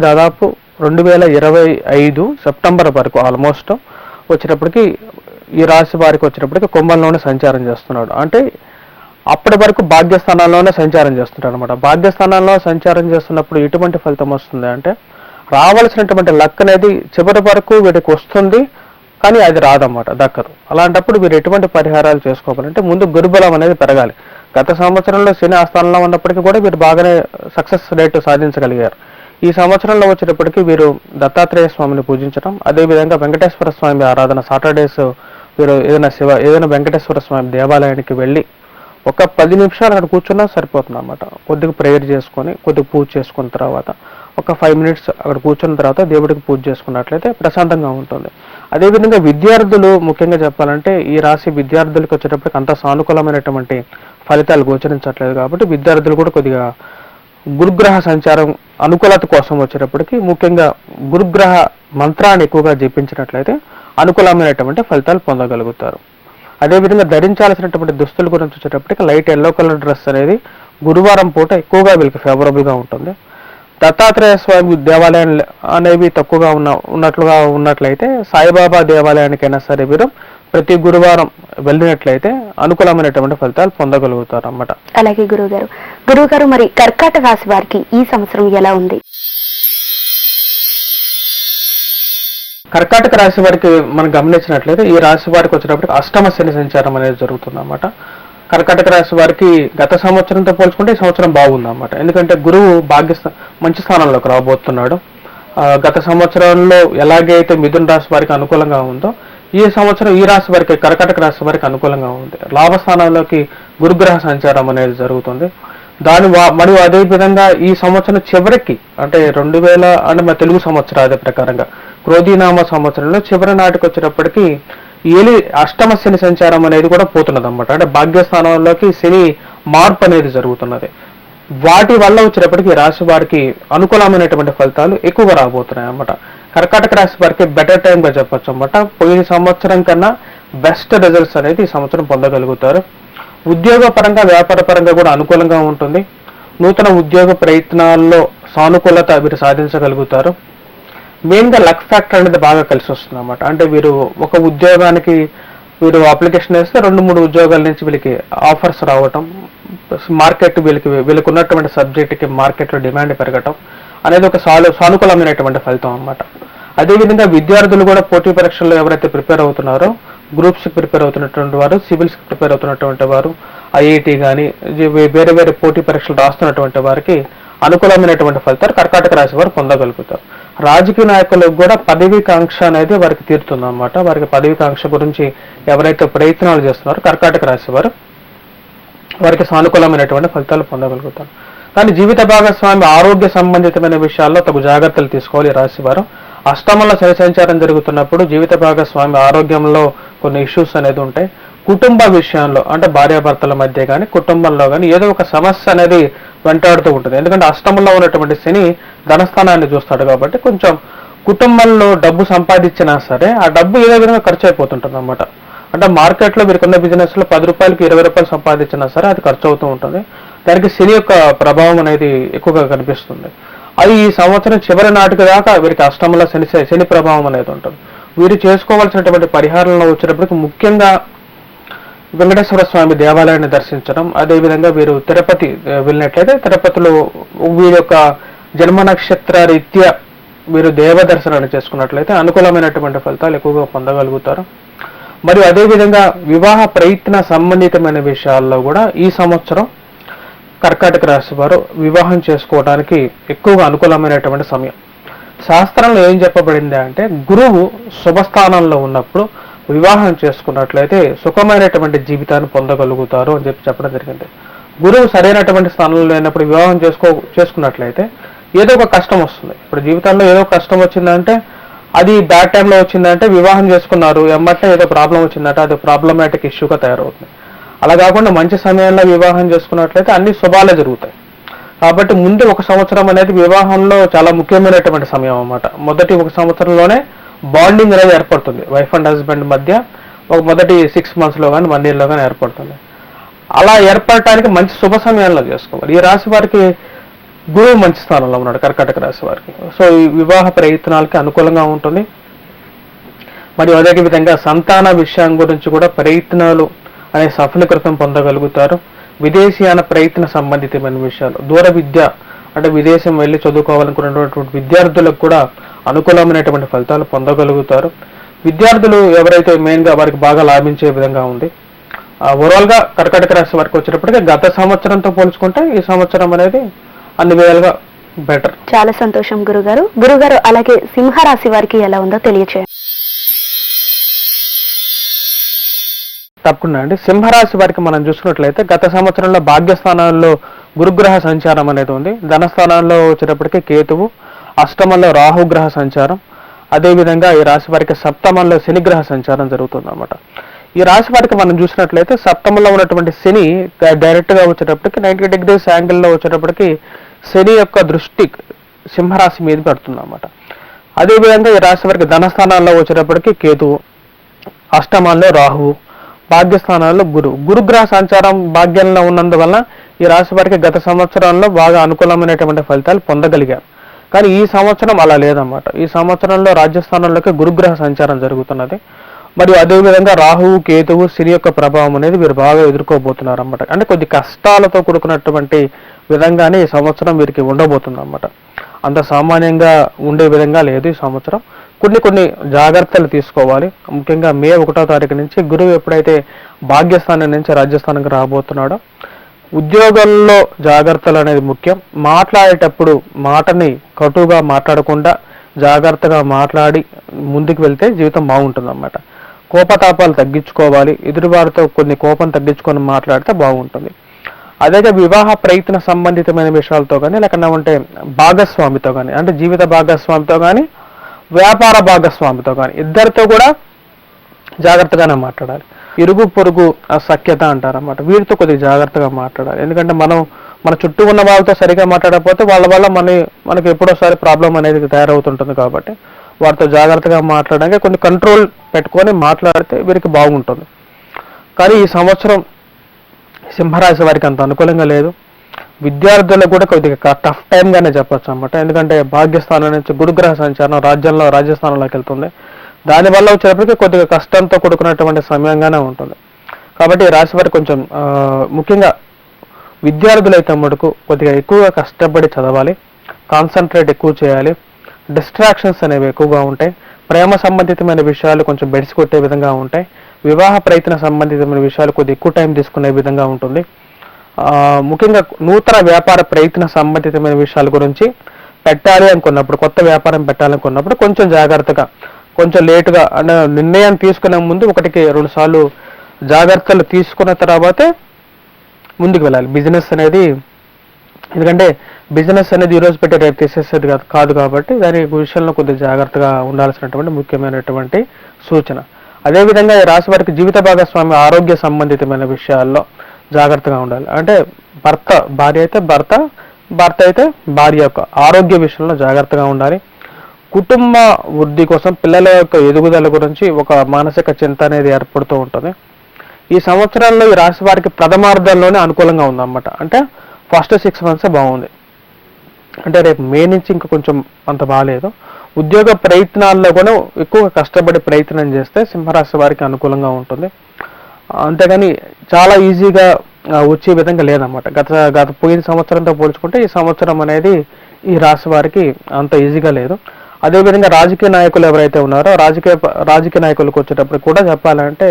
దాదాపు 2025 సెప్టెంబర్ వరకు ఆల్మోస్ట్ వచ్చేటప్పటికి ఈ రాశి వారికి వచ్చేటప్పటికి కుంభంలోనే సంచారం చేస్తున్నాడు. అంటే అప్పటి వరకు భాగ్యస్థానాల్లోనే సంచారం చేస్తున్నాడు అనమాట. భాగ్యస్థానాల్లో సంచారం చేస్తున్నప్పుడు ఎటువంటి ఫలితం వస్తుంది అంటే రావాల్సినటువంటి లక్ అనేది చివరి వరకు వీరికి వస్తుంది, కానీ అది రాదన్నమాట, దక్కదు. అలాంటప్పుడు వీరు ఎటువంటి పరిహారాలు చేసుకోవాలంటే ముందు గురుబలం అనేది పెరగాలి. గత సంవత్సరంలో శని ఆస్థానంలో ఉన్నప్పటికీ కూడా వీరు బాగానే సక్సెస్ రేట్ సాధించగలిగారు. ఈ సంవత్సరంలో వచ్చేటప్పటికి వీరు దత్తాత్రేయ స్వామిని పూజించడం, అదేవిధంగా వెంకటేశ్వర స్వామి ఆరాధన సాటర్డేస్ వీరు ఏదైనా వెంకటేశ్వర స్వామి దేవాలయానికి వెళ్ళి ఒక 10 నిమిషాలు అక్కడ కూర్చున్నా సరిపోతుంది అన్నమాట. కొద్దిగా ప్రేయర్ చేసుకొని కొద్దిగా పూజ చేసుకున్న తర్వాత ఒక 5 మినిట్స్ అక్కడ కూర్చున్న తర్వాత దేవుడికి పూజ చేసుకున్నట్లయితే ప్రశాంతంగా ఉంటుంది. అదేవిధంగా విద్యార్థులు ముఖ్యంగా చెప్పాలంటే ఈ రాశి విద్యార్థులకు వచ్చేటప్పటికి అంత సానుకూలమైనటువంటి ఫలితాలు గోచరించట్లేదు. కాబట్టి విద్యార్థులు కూడా కొద్దిగా గురుగ్రహ సంచారం అనుకూలత కోసం వచ్చేటప్పటికి ముఖ్యంగా గురుగ్రహ మంత్రాన్ని ఎక్కువగా జపించినట్లయితే అనుకూలమైనటువంటి ఫలితాలు పొందగలుగుతారు. అదేవిధంగా ధరించాల్సినటువంటి దుస్తుల గురించి వచ్చేటప్పటికి లైట్ ఎల్లో కలర్ డ్రెస్ అనేది గురువారం పూట ఎక్కువగా వీళ్ళకి ఫేవరబుల్గా ఉంటుంది. దత్తాత్రేయ స్వామి దేవాలయం అనేవి తక్కువగా ఉన్నట్లయితే సాయిబాబా దేవాలయానికైనా సరే వీరు ప్రతి గురువారం వెళ్ళినట్లయితే అనుకూలమైనటువంటి ఫలితాలు పొందగలుగుతారు అన్నమాట. అలాగే గురువుగారు మరి కర్కాటక రాశి వారికి ఈ సంవత్సరం ఎలా ఉంది? కర్కాటక రాశి వారికి మనం గమనించినట్లయితే ఈ రాశి వారికి వచ్చేటప్పటికి అష్టమ శని సంచారం అనేది జరుగుతుంది అన్నమాట. కర్కాటక రాశి వారికి గత సంవత్సరంతో పోల్చుకుంటే ఈ సంవత్సరం బాగుందన్నమాట. ఎందుకంటే గురువు మంచి స్థానంలోకి రాబోతున్నాడు. గత సంవత్సరంలో ఎలాగైతే మిథున రాశి వారికి అనుకూలంగా ఉందో ఈ సంవత్సరం ఈ రాశి వారికి కర్కాటక రాశి వారికి అనుకూలంగా ఉంది. లాభస్థానాల్లోకి గురుగ్రహ సంచారం అనేది జరుగుతుంది. మరియు అదే విధంగా ఈ సంవత్సరం చివరికి అంటే 2000 అంటే మన తెలుగు సంవత్సరాది ప్రకారంగా క్రోధీనామ సంవత్సరంలో చివరి నాటికి వచ్చేటప్పటికి అష్టమ శని సంచారం అనేది కూడా పోతున్నది అన్నమాట. అంటే భాగ్యస్థానంలోకి శని మార్పు అనేది జరుగుతున్నది. వాటి వల్ల వచ్చేటప్పటికి రాశి వారికి అనుకూలమైనటువంటి ఫలితాలు ఎక్కువగా రాబోతున్నాయి అన్నమాట. కర్కాటక రాశి వారికి బెటర్ టైం గా చెప్పొచ్చు అన్నమాట. పోయిన సంవత్సరం కన్నా బెస్ట్ రిజల్ట్స్ అనేది ఈ సంవత్సరం పొందగలుగుతారు. ఉద్యోగ పరంగా వ్యాపార పరంగా కూడా అనుకూలంగా ఉంటుంది. నూతన ఉద్యోగ ప్రయత్నాల్లో సానుకూలత వీరు సాధించగలుగుతారు. మెయిన్గా లక్ ఫ్యాక్టర్ అనేది బాగా కలిసి వస్తుంది అన్నమాట. అంటే వీరు ఒక ఉద్యోగానికి వీరు అప్లికేషన్ వేస్తే 2-3 ఉద్యోగాల నుంచి వీళ్ళకి ఆఫర్స్ రావటం, మార్కెట్ వీళ్ళకి ఉన్నటువంటి సబ్జెక్ట్కి మార్కెట్లో డిమాండ్ పెరగటం అనేది ఒక సానుకూలమైనటువంటి ఫలితం అన్నమాట. అదేవిధంగా విద్యార్థులు కూడా పోటీ పరీక్షల్లో ఎవరైతే ప్రిపేర్ అవుతున్నారో గ్రూప్స్కి ప్రిపేర్ అవుతున్నటువంటి వారు, సివిల్స్కి ప్రిపేర్ అవుతున్నటువంటి వారు, ఐఐటి కానీ వేరే వేరే పోటీ పరీక్షలు రాస్తున్నటువంటి వారికి అనుకూలమైనటువంటి ఫలితాలు కర్కాటక రాశి వారు పొందగలుగుతారు. రాజకీయ నాయకులకు కూడా పదవీ కాంక్ష అనేది వారికి తీరుతుంది అన్నమాట. వారికి పదవీ కాంక్ష గురించి ఎవరైతే ప్రయత్నాలు చేస్తున్నారో కర్కాటక రాశి వారికి సానుకూలమైనటువంటి ఫలితాలు పొందగలుగుతారు. కానీ జీవిత భాగస్వామి ఆరోగ్య సంబంధితమైన విషయాల్లో తగు జాగ్రత్తలు తీసుకోవాలి. రాశి వారు అష్టమంలో శని సంచారం జరుగుతున్నప్పుడు జీవిత భాగస్వామి ఆరోగ్యంలో కొన్ని ఇష్యూస్ అనేది ఉంటాయి. కుటుంబ విషయంలో అంటే భార్యాభర్తల మధ్య కానీ కుటుంబంలో కానీ ఏదో ఒక సమస్య అనేది వెంటాడుతూ ఉంటుంది. ఎందుకంటే అష్టమంలో ఉన్నటువంటి శని ధనస్థానాన్ని చూస్తాడు కాబట్టి కొంచెం కుటుంబంలో డబ్బు సంపాదించినా సరే ఆ డబ్బు ఏదో విధంగా ఖర్చు అయిపోతుంటుంది అన్నమాట. అంటే మార్కెట్లో వీరికున్న బిజినెస్లో 10 రూపాయలకి 20 రూపాయలు సంపాదించినా సరే అది ఖర్చు అవుతూ ఉంటుంది. దానికి శని యొక్క ప్రభావం అనేది ఎక్కువగా కనిపిస్తుంది. అది ఈ సంవత్సరం చివరి నాటికి దాకా వీరికి అష్టమంలో శని ప్రభావం అనేది ఉంటుంది. వీరు చేసుకోవాల్సినటువంటి పరిహారంలో వచ్చేటప్పటికి ముఖ్యంగా వెంకటేశ్వర స్వామి దేవాలయాన్ని దర్శించడం, అదేవిధంగా వీరు తిరుపతి వెళ్ళినట్లయితే తిరుపతిలో వీరి యొక్క జన్మ నక్షత్ర రీత్యా వీరు దేవ దర్శనాన్ని చేసుకున్నట్లయితే అనుకూలమైనటువంటి ఫలితాలు ఎక్కువగా పొందగలుగుతారు. మరియు అదేవిధంగా వివాహ ప్రయత్న సంబంధితమైన విషయాల్లో కూడా ఈ సంవత్సరం కర్కాటక రాశి వారు వివాహం చేసుకోవడానికి ఎక్కువగా అనుకూలమైనటువంటి సమయం. శాస్త్రంలో ఏం చెప్పబడింది అంటే గురువు శుభస్థానంలో ఉన్నప్పుడు వివాహం చేసుకున్నట్లయితే సుఖమైనటువంటి జీవితాన్ని పొందగలుగుతారు అని చెప్పడం జరిగింది. గురువు సరైనటువంటి స్థానంలో లేనప్పుడు వివాహం చేసుకున్నట్లయితే ఏదో ఒక కష్టం వస్తుంది. ఇప్పుడు జీవితంలో ఏదో కష్టం వచ్చిందంటే అది బ్యాడ్ టైంలో వచ్చిందంటే వివాహం చేసుకున్నారు ఎమ్మటే ఏదో ప్రాబ్లం వచ్చిందంటే అది ప్రాబ్లమాటిక్ ఇష్యూగా తయారవుతుంది. అలా కాకుండా మంచి సమయంలో వివాహం చేసుకున్నట్లయితే అన్ని శుభాలే జరుగుతాయి. కాబట్టి ముందు 1 సంవత్సరం అనేది వివాహంలో చాలా ముఖ్యమైనటువంటి సమయం అన్నమాట. మొదటి 1 సంవత్సరంలోనే బాండింగ్ అనేది ఏర్పడుతుంది. వైఫ్ అండ్ హస్బెండ్ మధ్య మొదటి 6 monthsలో కానీ 1 yearలో కానీ ఏర్పడుతుంది. అలా ఏర్పడటానికి మంచి శుభ సమయంలో చేసుకోవాలి. ఈ రాశి వారికి గురువు మంచి స్థానంలో ఉన్నాడు కర్కాటక రాశి వారికి. సో ఈ వివాహ ప్రయత్నాలకి అనుకూలంగా ఉంటుంది. మరియు అదే విధంగా సంతాన విషయం గురించి కూడా ప్రయత్నాలు అనే సఫలీకృతం పొందగలుగుతారు. విదేశీయాన ప్రయత్న సంబంధితమైన విషయాలు, దూర విద్య అంటే విదేశం వెళ్ళి చదువుకోవాలనుకున్నటువంటి విద్యార్థులకు కూడా అనుకూలమైనటువంటి ఫలితాలు పొందగలుగుతారు. విద్యార్థులు ఎవరైతే మెయిన్గా వారికి బాగా లాభించే విధంగా ఉంది. ఓవరాల్గా కర్కాటక రాశి వారికి వచ్చేటప్పటికి గత సంవత్సరంతో పోల్చుకుంటే ఈ సంవత్సరం అనేది అన్ని విధాలుగా బెటర్. చాలా సంతోషం గురుగారు. అలాగే సింహరాశి వారికి ఎలా ఉందో తెలియచేయండి. తప్పకుండా అండి. సింహరాశి వారికి మనం చూసుకున్నట్లయితే గత సంవత్సరంలో భాగ్యస్థానాల్లో గురుగ్రహ సంచారం అనేది ఉంది. ధనస్థానాల్లో వచ్చేటప్పటికి కేతువు, అష్టమంలో రాహుగ్రహ సంచారం, అదేవిధంగా ఈ రాశి వారికి సప్తమంలో శనిగ్రహ సంచారం జరుగుతుంది అన్నమాట. ఈ రాశి వారికి మనం చూసినట్లయితే సప్తమంలో ఉన్నటువంటి శని డైరెక్ట్గా వచ్చేటప్పటికి 90 degrees యాంగిల్లో వచ్చేటప్పటికి శని యొక్క దృష్టి సింహరాశి మీద పడుతుంది అన్నమాట. అదేవిధంగా ఈ రాశి వారికి ధనస్థానాల్లో వచ్చేటప్పటికి కేతువు, అష్టమాల్లో రాహువు, భాగ్యస్థానాల్లో గురుగ్రహ సంచారం భాగ్యంలో ఉన్నందువల్ల ఈ రాశి వారికి గత సంవత్సరంలో బాగా అనుకూలమైనటువంటి ఫలితాలు పొందగలిగారు. కానీ ఈ సంవత్సరం అలా లేదన్నమాట. ఈ సంవత్సరంలో రాజ్యస్థానంలోకి గురుగ్రహ సంచారం జరుగుతున్నది. మరియు అదేవిధంగా రాహువు, కేతువు, శని యొక్క ప్రభావం అనేది వీరు బాగా ఎదుర్కోబోతున్నారు అన్నమాట. అంటే కొద్ది కష్టాలతో కూడుకున్నటువంటి విధంగానే ఈ సంవత్సరం వీరికి ఉండబోతుంది అన్నమాట. అంత సామాన్యంగా ఉండే విధంగా లేదు ఈ సంవత్సరం. కొన్ని జాగ్రత్తలు తీసుకోవాలి. ముఖ్యంగా మే 1వ తారీఖు నుంచి గురువు ఎప్పుడైతే భాగ్యస్థానం నుంచి రాజ్యస్థానానికి రాబోతున్నాడో ఉద్యోగంలో జాగ్రత్తలు అనేది ముఖ్యం. మాట్లాడేటప్పుడు మాటని కటుగా మాట్లాడకుండా జాగ్రత్తగా మాట్లాడి ముందుకు వెళ్తే జీవితం బాగుంటుంది అన్నమాట. కోపతాపాలు తగ్గించుకోవాలి. ఎదుటివారితో కొన్ని కోపం తగ్గించుకొని మాట్లాడితే బాగుంటుంది. అదే వివాహ ప్రయత్న సంబంధితమైన విషయాలతో కానీ లేకుండా ఉంటే భాగస్వామితో కానీ అంటే జీవిత భాగస్వామితో కానీ వ్యాపార భాగస్వామితో కానీ ఇద్దరితో కూడా జాగ్రత్తగానే మాట్లాడాలి. ఇరుగు పొరుగు సఖ్యత అంటారన్నమాట. వీరితో కొద్దిగా జాగ్రత్తగా మాట్లాడాలి. ఎందుకంటే మన చుట్టూ ఉన్న వాళ్ళతో సరిగా మాట్లాడకపోతే వాళ్ళ వల్ల మనకి ఎప్పుడోసారి ప్రాబ్లం అనేది తయారవుతుంటుంది. కాబట్టి వారితో జాగ్రత్తగా మాట్లాడడానికి కొన్ని కంట్రోల్ పెట్టుకొని మాట్లాడితే వీరికి బాగుంటుంది. కానీ ఈ సంవత్సరం సింహరాశి వారికి అంత అనుకూలంగా లేదు. విద్యార్థులకు కూడా కొద్దిగా టఫ్ టైంగానే చెప్పొచ్చు అన్నమాట. ఎందుకంటే భాగ్యస్థానం నుంచి గురుగ్రహ సంచారం రాజ్యస్థానంలోకి వెళ్తుంది. దానివల్ల వచ్చేటప్పటికి కొద్దిగా కష్టంతో కూడుకున్నటువంటి సమయంగానే ఉంటుంది. కాబట్టి ఈ రాశి వారికి కొంచెం ముఖ్యంగా విద్యార్థులైతే మటుకు కొద్దిగా ఎక్కువగా కష్టపడి చదవాలి, కాన్సన్ట్రేట్ ఎక్కువ చేయాలి. డిస్ట్రాక్షన్స్ అనేవి ఎక్కువగా ఉంటాయి. ప్రేమ సంబంధితమైన విషయాలు కొంచెం బెడిసి కొట్టే విధంగా ఉంటాయి. వివాహ ప్రయత్న సంబంధితమైన విషయాలు కొద్దిగా ఎక్కువ టైం తీసుకునే విధంగా ఉంటుంది. ముఖ్యంగా నూతన వ్యాపార ప్రయత్న సంబంధితమైన విషయాల గురించి పెట్టాలి అనుకున్నప్పుడు, కొత్త వ్యాపారం పెట్టాలనుకున్నప్పుడు కొంచెం జాగ్రత్తగా, కొంచెం లేటుగా అంటే నిర్ణయం తీసుకునే ముందు 1-2 సార్లు జాగ్రత్తలు తీసుకున్న తర్వాతే ముందుకు వెళ్ళాలి. బిజినెస్ అనేది, ఎందుకంటే బిజినెస్ అనేది ఈరోజు పెట్టి రేపు తీసేసేది కాదు. కాబట్టి దాని విషయంలో కొద్దిగా జాగ్రత్తగా ఉండాల్సినటువంటి ముఖ్యమైనటువంటి సూచన. అదేవిధంగా ఈ రాశి వారికి జీవిత భాగస్వామి ఆరోగ్య సంబంధితమైన విషయాల్లో జాగ్రత్తగా ఉండాలి. అంటే భార్య అయితే భర్త అయితే భార్య యొక్క ఆరోగ్య విషయంలో జాగ్రత్తగా ఉండాలి. కుటుంబ వృద్ధి కోసం పిల్లల యొక్క ఎదుగుదల గురించి ఒక మానసిక చింత అనేది ఏర్పడుతూ ఉంటుంది. ఈ సంవత్సరంలో ఈ రాశి వారికి ప్రథమార్థంలోనే అనుకూలంగా ఉందన్నమాట. అంటే ఫస్ట్ 6 months బాగుంది. అంటే రేపు మే నుంచి ఇంకా కొంచెం అంత బాగాలేదు. ఉద్యోగ ప్రయత్నాల్లో కూడా ఎక్కువ కష్టపడి ప్రయత్నం చేస్తే సింహరాశి వారికి అనుకూలంగా ఉంటుంది. అంతేగాని చాలా ఈజీగా వచ్చే విధంగా లేదన్నమాట. గత పోయిన సంవత్సరంతో పోల్చుకుంటే ఈ సంవత్సరం అనేది ఈ రాశి వారికి అంత ఈజీగా లేదు. అదేవిధంగా రాజకీయ నాయకులు ఎవరైతే ఉన్నారో రాజకీయ నాయకులకు వచ్చేటప్పుడు కూడా చెప్పాలంటే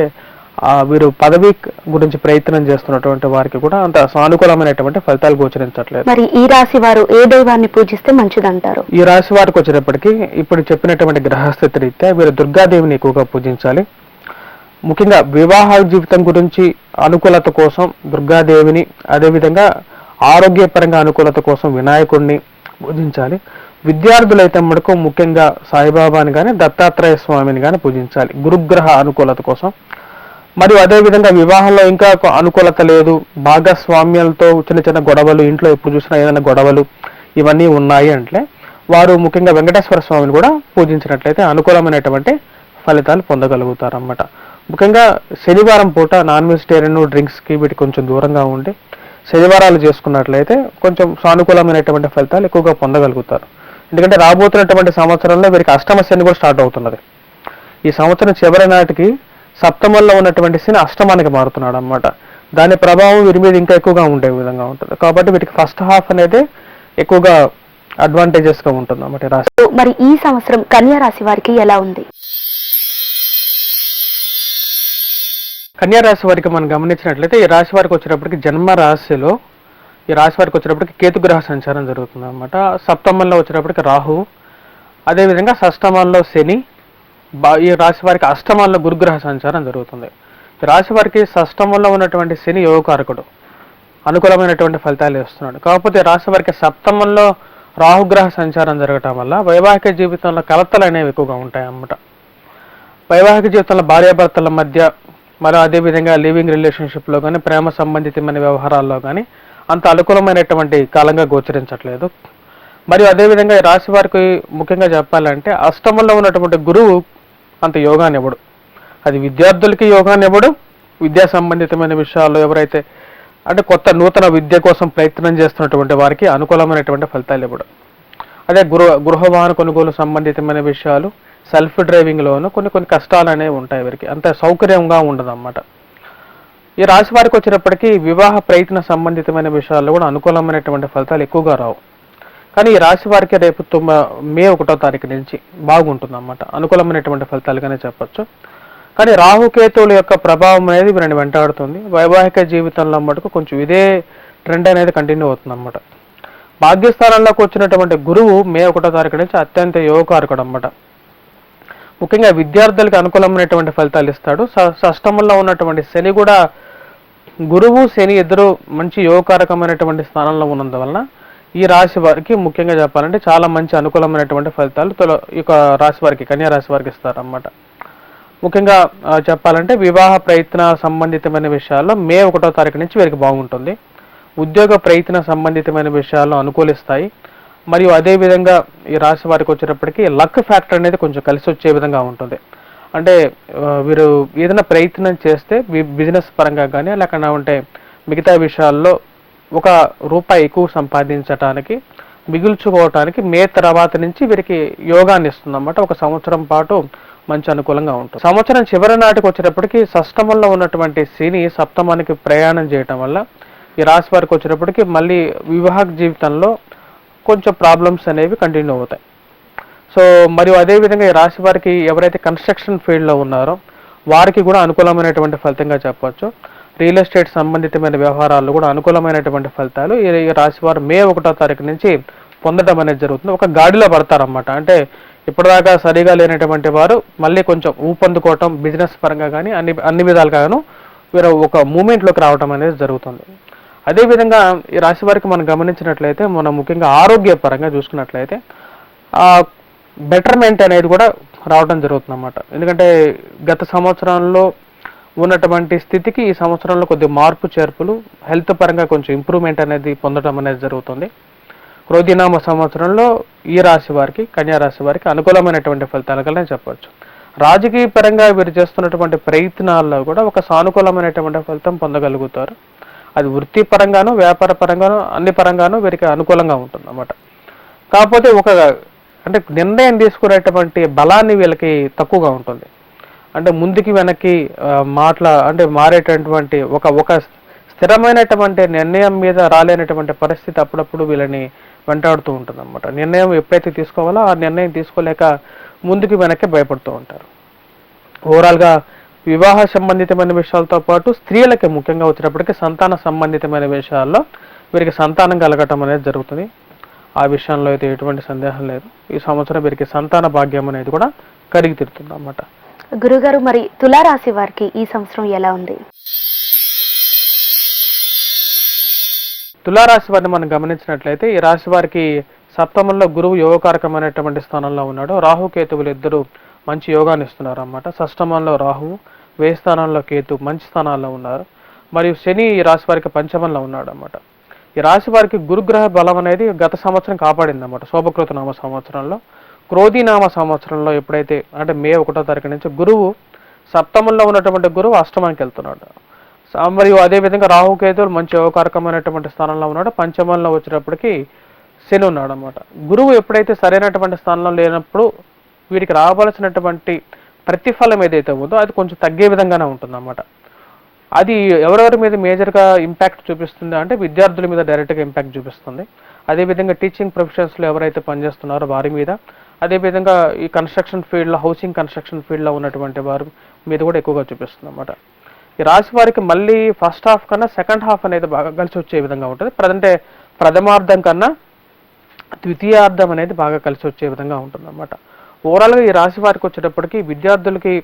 వీరు పదవి గురించి ప్రయత్నం చేస్తున్నటువంటి వారికి కూడా అంత సానుకూలమైనటువంటి ఫలితాలు గోచరించట్లేదు. మరి ఈ రాశి వారు ఏ దైవాన్ని పూజిస్తే మంచిదంటారు? ఈ రాశి వారికి వచ్చేటప్పటికి ఇప్పుడు చెప్పినటువంటి గ్రహస్థితి రీత్యా వీరు దుర్గాదేవిని ఎక్కువగా పూజించాలి. ముఖ్యంగా వివాహ జీవితం గురించి అనుకూలత కోసం దుర్గాదేవిని, అదేవిధంగా ఆరోగ్యపరంగా అనుకూలత కోసం వినాయకుడిని పూజించాలి. విద్యార్థులైతే మటుకు ముఖ్యంగా సాయిబాబాని కానీ దత్తాత్రేయ స్వామిని కానీ పూజించాలి గురుగ్రహ అనుకూలత కోసం. మరియు అదేవిధంగా వివాహంలో ఇంకా అనుకూలత లేదు, భాగస్వామ్యాలతో చిన్న గొడవలు, ఇంట్లో ఎప్పుడు చూసినా ఏదైనా గొడవలు ఇవన్నీ ఉన్నాయి అంటే వారు ముఖ్యంగా వెంకటేశ్వర స్వామిని కూడా పూజించినట్లయితే అనుకూలమైనటువంటి ఫలితాలు పొందగలుగుతారన్నమాట. ముఖ్యంగా శనివారం పూట నాన్ వెజిటేరియన్ డ్రింక్స్కి వీటికి కొంచెం దూరంగా ఉండి శనివారాలు చేసుకున్నట్లయితే కొంచెం సానుకూలమైనటువంటి ఫలితాలు ఎక్కువగా పొందగలుగుతారు. ఎందుకంటే రాబోతున్నటువంటి సంవత్సరంలో వీరికి అష్టమ శని కూడా స్టార్ట్ అవుతున్నది. ఈ సంవత్సరం చివరి నాటికి సప్తమంలో ఉన్నటువంటి శని అష్టమానికి మారుతున్నాడు అన్నమాట. దాని ప్రభావం వీరి మీద ఇంకా ఎక్కువగా ఉండే విధంగా ఉంటుంది. కాబట్టి వీటికి ఫస్ట్ హాఫ్ అనేది ఎక్కువగా అడ్వాంటేజెస్గా ఉంటుంది అన్నమాట ఈ రాశి. మరి ఈ సంవత్సరం కన్యా రాశి వారికి ఎలా ఉంది? కన్యా రాశి వారికి మనం గమనించినట్లయితే ఈ రాశి వారికి వచ్చేటప్పటికి జన్మ రాశిలో ఈ రాశి వారికి వచ్చేటప్పటికి కేతుగ్రహ సంచారం జరుగుతుంది అన్నమాట. సప్తమంలో వచ్చేటప్పటికి రాహు, అదేవిధంగా షష్టమంలో శని, ఈ రాశి వారికి అష్టమంలో గురుగ్రహ సంచారం జరుగుతుంది. ఈ రాశి వారికి షష్టమంలో ఉన్నటువంటి శని యోగకారకుడు, అనుకూలమైనటువంటి ఫలితాలు ఇస్తున్నాడు. కాకపోతే రాశి వారికి సప్తమంలో రాహుగ్రహ సంచారం జరగటం వల్ల వైవాహిక జీవితంలో కలతలు అనేవి ఎక్కువగా ఉంటాయి అన్నమాట. వైవాహిక జీవితంలో భార్యాభర్తల మధ్య, మరి అదేవిధంగా లివింగ్ రిలేషన్షిప్లో కానీ, ప్రేమ సంబంధితమైన వ్యవహారాల్లో కానీ అంత అనుకూలమైనటువంటి కాలంగా గోచరించట్లేదు. మరియు అదేవిధంగా ఈ రాశి వారికి ముఖ్యంగా చెప్పాలంటే అష్టమంలో ఉన్నటువంటి గురువు అంత యోగాన్ని ఇవ్వడు. అది విద్యార్థులకి యోగాన్ని ఇవ్వడు. విద్యా సంబంధితమైన విషయాల్లో ఎవరైతే అంటే కొత్త నూతన విద్య కోసం ప్రయత్నం చేస్తున్నటువంటి వారికి అనుకూలమైనటువంటి ఫలితాలు ఇవ్వడు. అదే గృహ వాహన కొనుగోలు సంబంధితమైన విషయాలు, సెల్ఫ్ డ్రైవింగ్లోనూ కొన్ని కష్టాలు అనేవి ఉంటాయి. వీరికి అంత సౌకర్యంగా ఉండదు అన్నమాట. ఈ రాశి వారికి వచ్చినప్పటికీ వివాహ ప్రయత్న సంబంధితమైన విషయాల్లో కూడా అనుకూలమైనటువంటి ఫలితాలు ఎక్కువగా రావు. కానీ ఈ రాశి వారికి రేపు మే 1వ తారీఖు నుంచి బాగుంటుంది అన్నమాట. అనుకూలమైనటువంటి ఫలితాలుగానే చెప్పచ్చు. కానీ రాహుకేతువుల యొక్క ప్రభావం అనేది వీరిని వెంటాడుతుంది. వైవాహిక జీవితంలో మటుకు కొంచెం ఇదే ట్రెండ్ అనేది కంటిన్యూ అవుతుంది అన్నమాట. భాగ్యస్థానంలోకి వచ్చినటువంటి గురువు మే 1వ తారీఖు నుంచి అత్యంత యోగకారకుడు అన్నమాట. ముఖ్యంగా విద్యార్థులకు అనుకూలమైనటువంటి ఫలితాలు ఇస్తాడు. షష్టమంలో ఉన్నటువంటి శని కూడా, గురువు శని ఇద్దరు మంచి యోగకారకమైనటువంటి స్థానంలో ఉన్నందువలన ఈ రాశి వారికి ముఖ్యంగా చెప్పాలంటే చాలా మంచి అనుకూలమైనటువంటి ఫలితాలు ఈ యొక్క రాశి వారికి, కన్యా రాశి వారికి ఇస్తారన్నమాట. ముఖ్యంగా చెప్పాలంటే వివాహ ప్రయత్న సంబంధితమైన విషయాల్లో మే 1వ తారీఖు నుంచి వీరికి బాగుంటుంది. ఉద్యోగ ప్రయత్న సంబంధితమైన విషయాల్లో అనుకూలిస్తాయి. మరియు అదేవిధంగా ఈ రాశి వారికి వచ్చేటప్పటికి లక్ ఫ్యాక్టర్ అనేది కొంచెం కలిసి వచ్చే విధంగా ఉంటుంది. అంటే వీరు ఏదైనా ప్రయత్నం చేస్తే బిజినెస్ పరంగా కానీ లేకుండా ఉంటే మిగతా విషయాల్లో ₹1 ఎక్కువ సంపాదించడానికి, మిగుల్చుకోవటానికి మే తర్వాత నుంచి వీరికి యోగాన్ని ఇస్తుంది అన్నమాట. 1 సంవత్సరం పాటు మంచి అనుకూలంగా ఉంటుంది. సంవత్సరం చివరి నాటికి వచ్చేటప్పటికి షష్టమంలో ఉన్నటువంటి శని సప్తమానికి ప్రయాణం చేయటం వల్ల ఈ రాశి వారికి వచ్చేటప్పటికి మళ్ళీ వివాహ జీవితంలో కొంచెం ప్రాబ్లమ్స్ అనేవి కంటిన్యూ అవుతాయి. సో మరియు అదేవిధంగా ఈ రాశి వారికి ఎవరైతే కన్స్ట్రక్షన్ ఫీల్డ్లో ఉన్నారో వారికి కూడా అనుకూలమైనటువంటి ఫలితంగా చెప్పవచ్చు. రియల్ ఎస్టేట్ సంబంధితమైన వ్యవహారాల్లో కూడా అనుకూలమైనటువంటి ఫలితాలు ఈ రాశి వారు మే 1వ తారీఖు నుంచి పొందడం అనేది జరుగుతుంది. ఒక గాడిలో పడతారన్నమాట. అంటే ఇప్పటిదాకా సరిగా లేనటువంటి వారు మళ్ళీ కొంచెం ఊపందుకోవటం, బిజినెస్ పరంగా కానీ అన్ని విధాలుగాను వీరు ఒక మూమెంట్లోకి రావటం అనేది జరుగుతుంది. అదేవిధంగా ఈ రాశి వారికి మనం గమనించినట్లయితే, మనం ముఖ్యంగా ఆరోగ్యపరంగా చూసుకున్నట్లయితే బెటర్మెంట్ అనేది కూడా రావడం జరుగుతుంది అన్నమాట. ఎందుకంటే గత సంవత్సరంలో ఉన్నటువంటి స్థితికి ఈ సంవత్సరంలో కొద్దిగా మార్పు చేర్పులు, హెల్త్ పరంగా కొంచెం ఇంప్రూవ్మెంట్ అనేది పొందడం అనేది జరుగుతుంది. క్రోధినామ సంవత్సరంలో ఈ రాశి వారికి, కన్యా రాశి వారికి అనుకూలమైనటువంటి ఫలితాలుగానే చెప్పవచ్చు. రాజకీయ పరంగా వీరు చేస్తున్నటువంటి ప్రయత్నాల్లో కూడా ఒక సానుకూలమైనటువంటి ఫలితం పొందగలుగుతారు. అది వృత్తిపరంగాను, వ్యాపార పరంగాను, అన్ని పరంగాను వీరికి అనుకూలంగా ఉంటుంది అన్నమాట. కాకపోతే అంటే నిర్ణయం తీసుకునేటువంటి బలాన్ని వీళ్ళకి తక్కువగా ఉంటుంది. అంటే ముందుకి వెనక్కి మారేటటువంటి ఒక స్థిరమైనటువంటి నిర్ణయం మీద రాలేనటువంటి పరిస్థితి అప్పుడప్పుడు వీళ్ళని వెంటాడుతూ ఉంటుంది అన్నమాట. నిర్ణయం ఎప్పుడైతే తీసుకోవాలో ఆ నిర్ణయం తీసుకోలేక ముందుకు వెనక్కి భయపడుతూ ఉంటారు. ఓవరాల్గా వివాహ సంబంధితమైన విషయాలతో పాటు స్త్రీలకి ముఖ్యంగా వచ్చేటప్పటికి సంతాన సంబంధితమైన విషయాల్లో వీరికి సంతానం కలగటం అనేది జరుగుతుంది. ఆ విషయంలో అయితే ఎటువంటి సందేహం లేదు. ఈ సంవత్సరం వీరికి సంతాన భాగ్యం అనేది కూడా కలిగి తీరుతుంది అన్నమాట. గురుగారు, మరి తులారాశి వారికి ఈ సంవత్సరం ఎలా ఉంది? తులారాశి వారిని మనం గమనించినట్లయితే ఈ రాశి వారికి సప్తమంలో గురువు యోగకారకమైనటువంటి స్థానంలో ఉన్నాడు. రాహుకేతువులు ఇద్దరు మంచి యోగాన్ని ఇస్తున్నారు అన్నమాట. షష్టమంలో రాహువు, వ్యయ స్థానంలో కేతు మంచి స్థానాల్లో ఉన్నారు. మరియు శని ఈ రాశి వారికి పంచమంలో ఉన్నాడు అన్నమాట. ఈ రాశి వారికి గురుగ్రహ బలం అనేది గత సంవత్సరం కాపాడింది అన్నమాట. శోభకృత నామ సంవత్సరంలో, క్రోధినామ సంవత్సరంలో ఎప్పుడైతే అంటే మే 1వ తారీఖు నుంచి గురువు సప్తమంలో ఉన్నటువంటి గురువు అష్టమానికి వెళ్తున్నాడు. మరియు అదేవిధంగా రాహుకేతువులు మంచి యోగకారకమైనటువంటి స్థానంలో ఉన్నాడు. పంచమంలో వచ్చేటప్పటికి శని ఉన్నాడు అనమాట. గురువు ఎప్పుడైతే సరైనటువంటి స్థానంలో లేనప్పుడు వీరికి రావాల్సినటువంటి ప్రతిఫలం ఏదైతే ఉందో అది కొంచెం తగ్గే విధంగానే ఉంటుందన్నమాట. అది ఎవరెవరి మీద మేజర్గా ఇంపాక్ట్ చూపిస్తుంది అంటే విద్యార్థుల మీద డైరెక్ట్గా ఇంపాక్ట్ చూపిస్తుంది. అదేవిధంగా టీచింగ్ ప్రొఫెషన్స్లో ఎవరైతే పనిచేస్తున్నారో వారి మీద, అదేవిధంగా ఈ కన్స్ట్రక్షన్ ఫీల్డ్లో, హౌసింగ్ కన్స్ట్రక్షన్ ఫీల్డ్లో ఉన్నటువంటి వారి మీద కూడా ఎక్కువగా చూపిస్తుంది అన్నమాట. ఈ రాశి వారికి మళ్ళీ ఫస్ట్ హాఫ్ కన్నా సెకండ్ హాఫ్ అనేది బాగా కలిసి వచ్చే విధంగా ఉంటుంది. అంటే ప్రథమార్థం కన్నా ద్వితీయార్థం అనేది బాగా కలిసి వచ్చే విధంగా ఉంటుంది అన్నమాట. ఓవరాల్గా ఈ రాశి వారికి వచ్చేటప్పటికి విద్యార్థులకి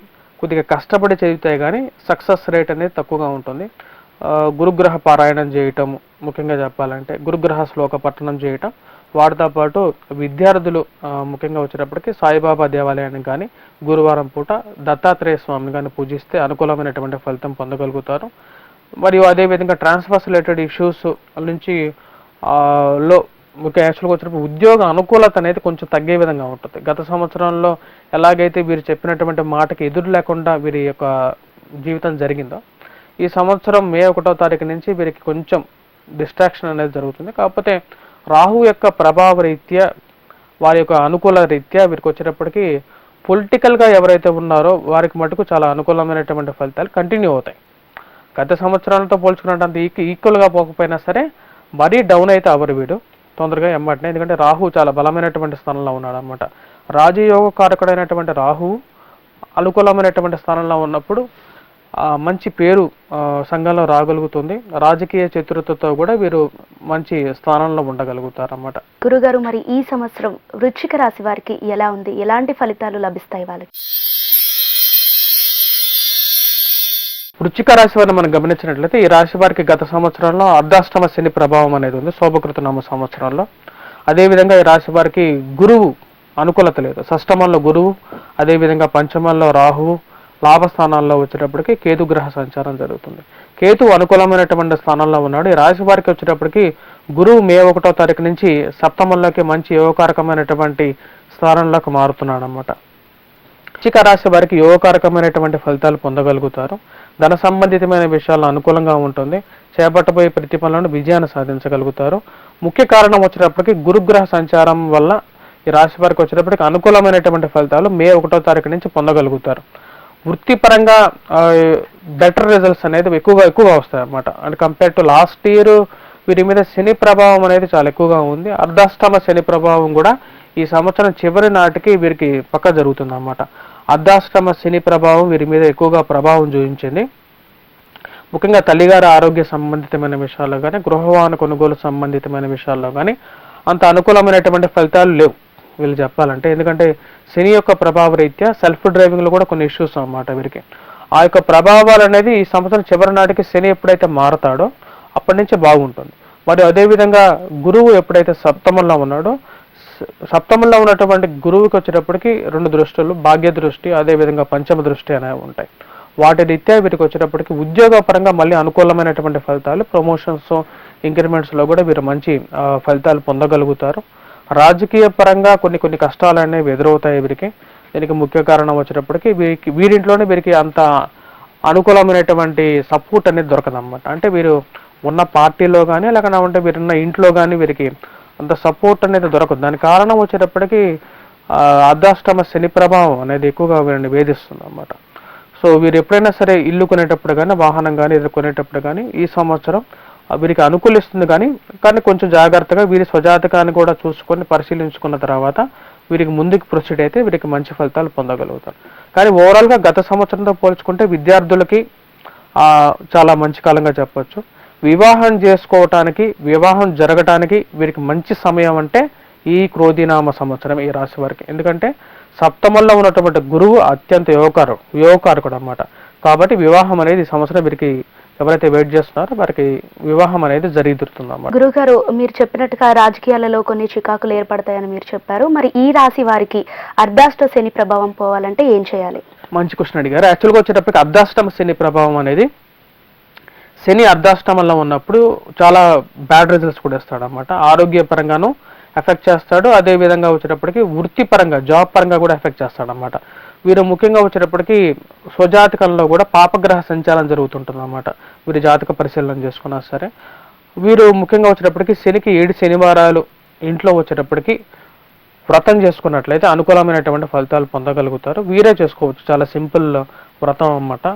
కొద్దిగా కష్టపడి చదివితే కానీ సక్సెస్ రేట్ అనేది తక్కువగా ఉంటుంది. గురుగ్రహ పారాయణం చేయటం, ముఖ్యంగా చెప్పాలంటే గురుగ్రహ శ్లోక పఠనం చేయటం, వాటితో పాటు విద్యార్థులు ముఖ్యంగా వచ్చేటప్పటికి సాయిబాబా దేవాలయానికి కానీ గురువారం పూట దత్తాత్రేయ స్వామిని కానీ పూజిస్తే అనుకూలమైనటువంటి ఫలితం పొందగలుగుతారు. మరియు అదేవిధంగా ట్రాన్స్ఫర్స్ రిలేటెడ్ ఇష్యూస్ నుంచి యాక్చువల్గా వచ్చినప్పుడు ఉద్యోగ అనుకూలత అనేది కొంచెం తగ్గే విధంగా ఉంటుంది. గత సంవత్సరంలో ఎలాగైతే వీరు చెప్పినటువంటి మాటకి ఎదురు లేకుండా వీరి యొక్క జీవితం జరిగిందో, ఈ సంవత్సరం మే 1వ తారీఖు నుంచి వీరికి కొంచెం డిస్ట్రాక్షన్ అనేది జరుగుతుంది. కాకపోతే రాహు యొక్క ప్రభావ రీత్యా, వారి యొక్క అనుకూల రీత్యా వీరికి వచ్చేటప్పటికి పొలిటికల్గా ఎవరైతే ఉన్నారో వారికి మటుకు చాలా అనుకూలమైనటువంటి ఫలితాలు కంటిన్యూ అవుతాయి. గత సంవత్సరాలతో పోల్చుకున్నట్టు ఈక్వల్గా పోకపోయినా సరే మరీ డౌన్ అయితే అవరు వీడు తొందరగా ఎమ్మటినే, ఎందుకంటే రాహు చాలా బలమైనటువంటి స్థానంలో ఉన్నాడు అనమాట. రాజయోగ కారకుడైనటువంటి రాహు అనుకూలమైనటువంటి స్థానంలో ఉన్నప్పుడు మంచి పేరు సంఘంలో రాగలుగుతుంది. రాజకీయ చతురతతో కూడా వీరు మంచి స్థానంలో ఉండగలుగుతారన్నమాట. గురుగారు, మరి ఈ సంవత్సరం వృశ్చిక రాశి వారికి ఎలా ఉంది? ఎలాంటి ఫలితాలు లభిస్తాయి వాళ్ళకి? వృశ్చిక రాశి వారిని మనం గమనించినట్లయితే ఈ రాశి వారికి గత సంవత్సరంలో అర్ధాష్టమ శని ప్రభావం అనేది ఉంది, శోభకృతనామ సంవత్సరంలో. అదేవిధంగా ఈ రాశి వారికి గురువు అనుకూలత లేదు. షష్టమంలో గురువు, అదేవిధంగా పంచమంలో రాహువు, లాభస్థానాల్లో వచ్చేటప్పటికి కేతు గ్రహ సంచారం జరుగుతుంది. కేతు అనుకూలమైనటువంటి స్థానంలో ఉన్నాడు. ఈ రాశి వారికి వచ్చేటప్పటికి గురువు మే 1వ తారీఖు నుంచి సప్తమంలోకి మంచి యోగకారకమైనటువంటి స్థానంలోకి మారుతున్నాడు అన్నమాట. వృశ్చిక రాశి వారికి యోగకారకమైనటువంటి ఫలితాలు పొందగలుగుతారు. ధన సంబంధితమైన విషయాల్లో అనుకూలంగా ఉంటుంది. చేపట్టబోయే ప్రతి పనులను విజయాన్ని సాధించగలుగుతారు. ముఖ్య కారణం వచ్చేటప్పటికి గురుగ్రహ సంచారం వల్ల ఈ రాశి వారికి వచ్చేటప్పటికి అనుకూలమైనటువంటి ఫలితాలు మే 1వ తారీఖు నుంచి పొందగలుగుతారు. వృత్తిపరంగా బెటర్ రిజల్ట్స్ అనేది ఎక్కువగా వస్తాయి అన్నమాట. And compare to last year వీరి మీద శని ప్రభావం అనేది చాలా ఎక్కువగా ఉంది. అర్ధాష్టమ శని ప్రభావం కూడా ఈ సంవత్సరం చివరి నాటికి వీరికి పక్క జరుగుతుంది అన్నమాట. అర్ధాష్టమ శని ప్రభావం వీరి మీద ఎక్కువగా ప్రభావం చూపించింది. ముఖ్యంగా తల్లిగారి ఆరోగ్య సంబంధితమైన విషయాల్లో కానీ, గృహవాహన కొనుగోలు సంబంధితమైన విషయాల్లో కానీ అంత అనుకూలమైనటువంటి ఫలితాలు లేవు వీళ్ళు చెప్పాలంటే. ఎందుకంటే శని యొక్క ప్రభావ రీత్యా సెల్ఫ్ డ్రైవింగ్లో కూడా కొన్ని ఇష్యూస్ అన్నమాట వీరికి. ఆ యొక్క ప్రభావాలు అనేది ఈ సంవత్సరం చివరి నాటికి శని ఎప్పుడైతే మారతాడో అప్పటి నుంచి బాగుంటుంది. మరి అదేవిధంగా గురువు ఎప్పుడైతే సప్తమంలో ఉన్నాడో, సప్తమంలో ఉన్నటువంటి గురువుకి వచ్చేటప్పటికి 2 దృష్టులు, భాగ్య దృష్టి, అదేవిధంగా పంచమ దృష్టి అనేవి ఉంటాయి. వాటి రీత్యా వీరికి వచ్చేటప్పటికి ఉద్యోగపరంగా మళ్ళీ అనుకూలమైనటువంటి ఫలితాలు, ప్రమోషన్స్, ఇంక్రిమెంట్స్లో కూడా వీరు మంచి ఫలితాలు పొందగలుగుతారు. రాజకీయ పరంగా కొన్ని కష్టాలు అనేవి ఎదురవుతాయి వీరికి. దీనికి ముఖ్య కారణం వచ్చేటప్పటికి వీరింట్లోనే వీరికి అంత అనుకూలమైనటువంటి సపోర్ట్ అనేది దొరకదన్నమాట. అంటే వీరు ఉన్న పార్టీలో కానీ, లేకపోతే వీరున్న ఇంట్లో కానీ వీరికి అంత సపోర్ట్ అనేది దొరకదు. దానికి కారణం వచ్చేటప్పటికి అర్ధాష్టమ శని ప్రభావం అనేది ఎక్కువగా వీరిని వేధిస్తుంది అన్నమాట. సో వీరు ఎప్పుడైనా సరే ఇల్లు కొనేటప్పుడు కానీ, వాహనం కానీ ఏదో కొనేటప్పుడు కానీ ఈ సంవత్సరం వీరికి అనుకూలిస్తుంది. కానీ కొంచెం జాగ్రత్తగా వీరి స్వజాతకాన్ని కూడా చూసుకొని పరిశీలించుకున్న తర్వాత వీరికి ముందుకు ప్రొసీడ్ అయితే వీరికి మంచి ఫలితాలు పొందగలుగుతారు. కానీ ఓవరాల్గా గత సంవత్సరంతో పోల్చుకుంటే విద్యార్థులకి చాలా మంచి కాలంగా చెప్పొచ్చు. వివాహం చేసుకోవటానికి, వివాహం జరగటానికి వీరికి మంచి సమయం అంటే ఈ క్రోధినామ సంవత్సరం ఈ రాశి వారికి. ఎందుకంటే సప్తమంలో ఉన్నటువంటి గురువు అత్యంత యోగకారకుడు అన్నమాట. కాబట్టి వివాహం అనేది ఈ సంవత్సరం వీరికి ఎవరైతే వెయిట్ చేస్తున్నారో వారికి వివాహం అనేది జరుగుతుంది అన్నమాట. గురుగారు, మీరు చెప్పినట్టుగా రాజకీయాలలో కొన్ని చికాకులు ఏర్పడతాయని మీరు చెప్పారు. మరి ఈ రాశి వారికి అర్ధాష్ట శని ప్రభావం పోవాలంటే ఏం చేయాలి? మంచి క్వశ్చన్ అడిగారు. యాక్చువల్గా వచ్చేటప్పటికి అర్ధాష్టమ శని ప్రభావం అనేది శని అర్ధాష్టమంలో ఉన్నప్పుడు చాలా బ్యాడ్ రిజల్ట్స్ కూడా ఇస్తాడు అన్నమాట. ఆరోగ్యపరంగాను ఎఫెక్ట్ చేస్తాడు. అదేవిధంగా వచ్చేటప్పటికి వృత్తిపరంగా, జాబ్ పరంగా కూడా ఎఫెక్ట్ చేస్తాడు అన్నమాట. వీరు ముఖ్యంగా వచ్చేటప్పటికి స్వజాతకంలో కూడా పాపగ్రహ సంచారం జరుగుతుంటుంది అన్నమాట. వీరి జాతక పరిశీలన చేసుకున్నా సరే వీరు ముఖ్యంగా వచ్చేటప్పటికి శనికి 7 శనివారాలు ఇంట్లో వచ్చేటప్పటికి వ్రతం చేసుకున్నట్లయితే అనుకూలమైనటువంటి ఫలితాలు పొందగలుగుతారు. వీరే చేసుకోవచ్చు, చాలా సింపుల్ వ్రతం అన్నమాట.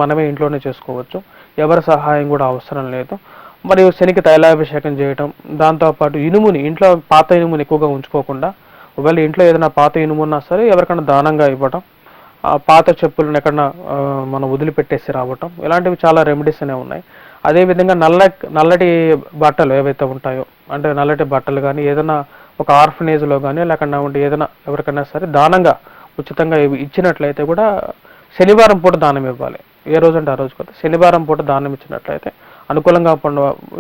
మనమే ఇంట్లోనే చేసుకోవచ్చు, ఎవరి సహాయం కూడా అవసరం లేదు. మరియు శనికి తైలాభిషేకం చేయటం, దాంతోపాటు ఇనుముని ఇంట్లో పాత ఇనుముని ఎక్కువగా ఉంచుకోకుండా ఒకవేళ ఇంట్లో ఏదైనా పాత ఇనుము ఉన్నా సరే ఎవరికైనా దానంగా ఇవ్వటం, పాత చెప్పులను ఎక్కడన్నా మనం వదిలిపెట్టేసి రావటం, ఇలాంటివి చాలా రెమెడీస్ అనేవి ఉన్నాయి. అదేవిధంగా నల్లటి బట్టలు ఏవైతే ఉంటాయో, అంటే నల్లటి బట్టలు కానీ ఏదైనా ఒక ఆర్ఫనేజ్లో కానీ లేకుండా ఉంటే ఏదైనా ఎవరికైనా సరే దానంగా ఉచితంగా ఇచ్చినట్లయితే కూడా శనివారం పూట దానం ఇవ్వాలి. ఏ రోజు అంటే ఆ రోజు కదా, శనివారం పూట దానం ఇచ్చినట్లయితే అనుకూలంగా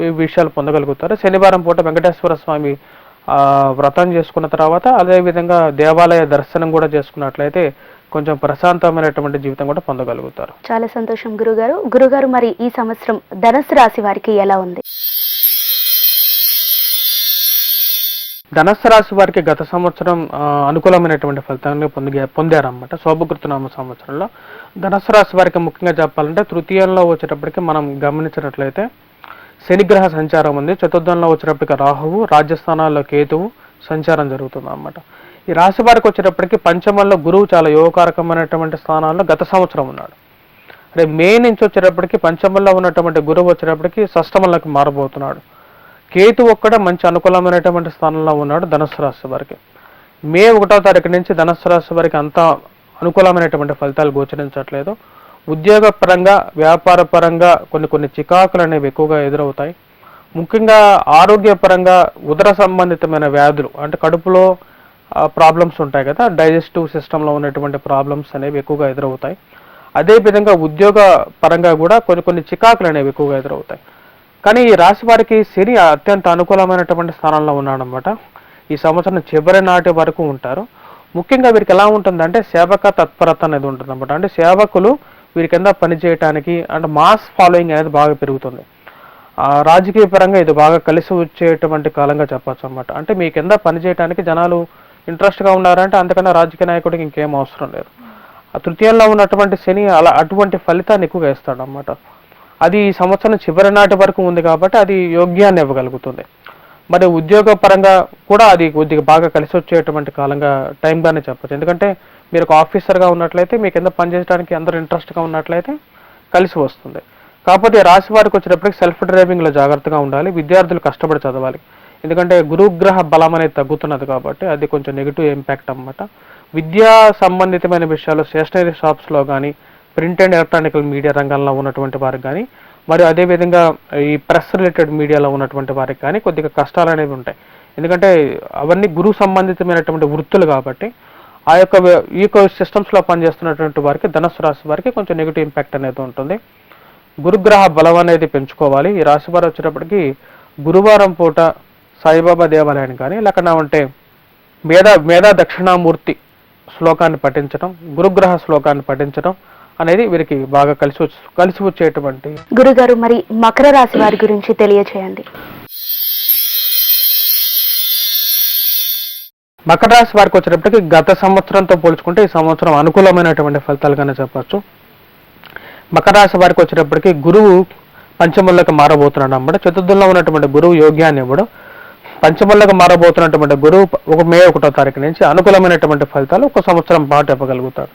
ఈ విషయాలు పొందగలుగుతారు. శనివారం పూట వెంకటేశ్వర స్వామి వ్రతం చేసుకున్న తర్వాత అదేవిధంగా దేవాలయ దర్శనం కూడా చేసుకున్నట్లయితే కొంచెం ప్రశాంతమైనటువంటి జీవితం కూడా పొందగలుగుతారు. చాలా సంతోషం గురుగారు. మరి ఈ సంవత్సరం ధనుసు రాశి వారికి ఎలా ఉంది? ధనుసు రాశి వారికి గత సంవత్సరం అనుకూలమైనటువంటి ఫలితాన్ని పొందారన్నమాట. శోభకృతనామ సంవత్సరంలో ధనుసు రాశి వారికి ముఖ్యంగా చెప్పాలంటే తృతీయంలో వచ్చేటప్పటికి మనం గమనించినట్లయితే శనిగ్రహ సంచారం ఉంది. చతుర్థంలో వచ్చేటప్పటికి రాహువు, రాజ్యస్థానాల్లో కేతువు సంచారం జరుగుతుంది అన్నమాట. ఈ రాశి వారికి వచ్చేటప్పటికి పంచమంలో గురువు చాలా యోగకారకమైనటువంటి స్థానాల్లో గత సంవత్సరం ఉన్నాడు. రేపు మే నుంచి వచ్చేటప్పటికి పంచమంలో ఉన్నటువంటి గురువు వచ్చేటప్పటికి షష్టమంలోకి మారబోతున్నాడు. కేతు ఒక్కడ మంచి అనుకూలమైనటువంటి స్థానంలో ఉన్నాడు ధనుసు రాశి వారికి. మే 1వ తారీఖు నుంచి ధనుసు రాశి వారికి అంత అనుకూలమైనటువంటి ఫలితాలు గోచరించట్లేదు. ఉద్యోగ పరంగా, వ్యాపార పరంగా కొన్ని చికాకులు అనేవి ఎక్కువగా ఎదురవుతాయి. ముఖ్యంగా ఆరోగ్యపరంగా ఉదర సంబంధితమైన వ్యాధులు, అంటే కడుపులో ప్రాబ్లమ్స్ ఉంటాయి కదా, డైజెస్టివ్ సిస్టంలో ఉన్నటువంటి ప్రాబ్లమ్స్ అనేవి ఎక్కువగా ఎదురవుతాయి. అదేవిధంగా ఉద్యోగ పరంగా కూడా కొన్ని చికాకులు అనేవి ఎక్కువగా ఎదురవుతాయి. కానీ ఈ రాశి వారికి శని అత్యంత అనుకూలమైనటువంటి స్థానంలో ఉన్నాడనమాట. ఈ సంవత్సరం చివరి నాటి వరకు ఉంటారు. ముఖ్యంగా వీరికి ఎలా ఉంటుందంటే సేవక తత్పరత అనేది ఉంటుంది అనమాట. అంటే సేవకులు వీరి కింద పనిచేయటానికి అంటే మాస్ ఫాలోయింగ్ అనేది బాగా పెరుగుతుంది. రాజకీయ పరంగా ఇది బాగా కలిసి వచ్చేటువంటి కాలంగా చెప్పచ్చు అన్నమాట. అంటే మీ కింద పనిచేయడానికి జనాలు ఇంట్రెస్ట్గా ఉన్నారంటే అంతకన్నా రాజకీయ నాయకుడికి ఇంకేం అవసరం లేదు. ఆ తృతీయంలో ఉన్నటువంటి శని అటువంటి ఫలితాన్ని ఎక్కువగా ఇస్తాడు అన్నమాట. అది ఈ సంవత్సరం చివరి నాటి వరకు ఉంది కాబట్టి అది యోగ్యాన్ని ఇవ్వగలుగుతుంది. మరి ఉద్యోగ పరంగా కూడా అది కొద్దిగా బాగా కలిసి వచ్చేటువంటి కాలంగా టైంగానే చెప్పచ్చు. ఎందుకంటే మీరు ఒక ఆఫీసర్గా ఉన్నట్లయితే మీ కింద పనిచేయడానికి అందరూ ఇంట్రెస్ట్గా ఉన్నట్లయితే కలిసి వస్తుంది. కాకపోతే రాశి వారికి వచ్చేటప్పటికి సెల్ఫ్ డ్రైవింగ్లో జాగ్రత్తగా ఉండాలి. విద్యార్థులు కష్టపడి చదవాలి. ఎందుకంటే గురుగ్రహ బలం అనేది తగ్గుతున్నది కాబట్టి అది కొంచెం నెగిటివ్ ఇంపాక్ట్ అన్నమాట. విద్యా సంబంధితమైన విషయాలు స్టేషనరీ షాప్స్లో కానీ, ప్రింట్ అండ్ ఎలక్ట్రానికల్ మీడియా రంగంలో ఉన్నటువంటి వారికి కానీ, మరియు అదేవిధంగా ఈ ప్రెస్ రిలేటెడ్ మీడియాలో ఉన్నటువంటి వారికి కానీ కొద్దిగా కష్టాలు అనేవి ఉంటాయి. ఎందుకంటే అవన్నీ గురువు సంబంధితమైనటువంటి వృత్తులు కాబట్టి ఆ యొక్క సిస్టమ్స్లో పనిచేస్తున్నటువంటి వారికి ధనుసు రాశి వారికి కొంచెం నెగిటివ్ ఇంపాక్ట్ అనేది ఉంటుంది. గురుగ్రహ బలం అనేది పెంచుకోవాలి. ఈ రాశి వారు వచ్చేటప్పటికి గురువారం పూట సాయిబాబా దేవాలయాన్ని కానీ లేకుండా ఉంటే మేధా దక్షిణామూర్తి శ్లోకాన్ని పఠించడం, గురుగ్రహ శ్లోకాన్ని పఠించడం అనేది వీరికి బాగా కలిసి వచ్చేటువంటి. గురుగారు, మరి మకర రాశి వారి గురించి తెలియచేయండి. మకర రాశి వారికి వచ్చేటప్పటికి గత సంవత్సరంతో పోల్చుకుంటే ఈ సంవత్సరం అనుకూలమైనటువంటి ఫలితాలుగానే చెప్పచ్చు. మకర రాశి వారికి వచ్చేటప్పటికి గురువు పంచమంలోకి మారబోతున్నాడు అన్నమాట. చతుర్థంలో ఉన్నటువంటి గురువు యోగ్యాన్ని ఇవ్వడం, పంచమంలోకి మారబోతున్నటువంటి గురువు మే 1వ తారీఖు నుంచి అనుకూలమైనటువంటి ఫలితాలు ఒక సంవత్సరం పాటు ఇవ్వగలుగుతాడు.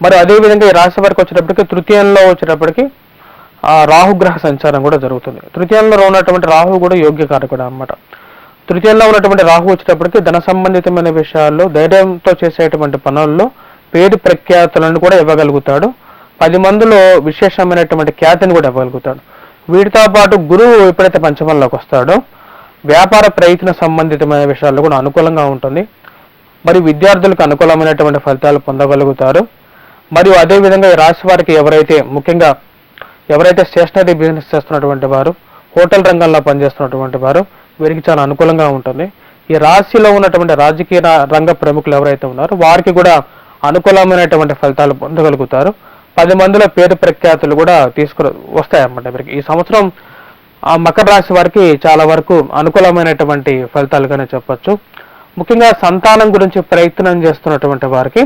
మరి అదేవిధంగా ఈ రాశి వారికి వచ్చేటప్పటికి తృతీయంలో వచ్చేటప్పటికి రాహుగ్రహ సంచారం కూడా జరుగుతుంది. తృతీయంలో ఉన్నటువంటి రాహు కూడా యోగ్యకారకుడు అన్నమాట. తృతీయంలో ఉన్నటువంటి రాహు వచ్చేటప్పటికి ధన సంబంధితమైన విషయాల్లో ధైర్యంతో చేసేటువంటి పనుల్లో పేరు ప్రఖ్యాతులను కూడా ఇవ్వగలుగుతాడు. 10 మందిలో విశేషమైనటువంటి ఖ్యాతిని కూడా ఇవ్వగలుగుతాడు. వీటితో పాటు గురువు ఎప్పుడైతే పంచమంలోకి వస్తాడో వ్యాపార ప్రయత్న సంబంధితమైన విషయాల్లో కూడా అనుకూలంగా ఉంటుంది. మరియు విద్యార్థులకు అనుకూలమైనటువంటి ఫలితాలు పొందగలుగుతారు. మరియు అదేవిధంగా ఈ రాశి వారికి ఎవరైతే స్టేషనరీ బిజినెస్ చేస్తున్నటువంటి వారు, హోటల్ రంగంలో పనిచేస్తున్నటువంటి వారు వీరికి చాలా అనుకూలంగా ఉంటుంది. ఈ రాశిలో ఉన్నటువంటి రాజకీయ రంగ ప్రముఖులు ఎవరైతే ఉన్నారో వారికి కూడా అనుకూలమైనటువంటి ఫలితాలు పొందగలుగుతారు. 10 మందిలో పేరు ప్రఖ్యాతులు కూడా వస్తాయన్నమాట. వీరికి ఈ సంవత్సరం మకర రాశి వారికి చాలా వరకు అనుకూలమైనటువంటి ఫలితాలుగానే చెప్పచ్చు. ముఖ్యంగా సంతానం గురించి ప్రయత్నం చేస్తున్నటువంటి వారికి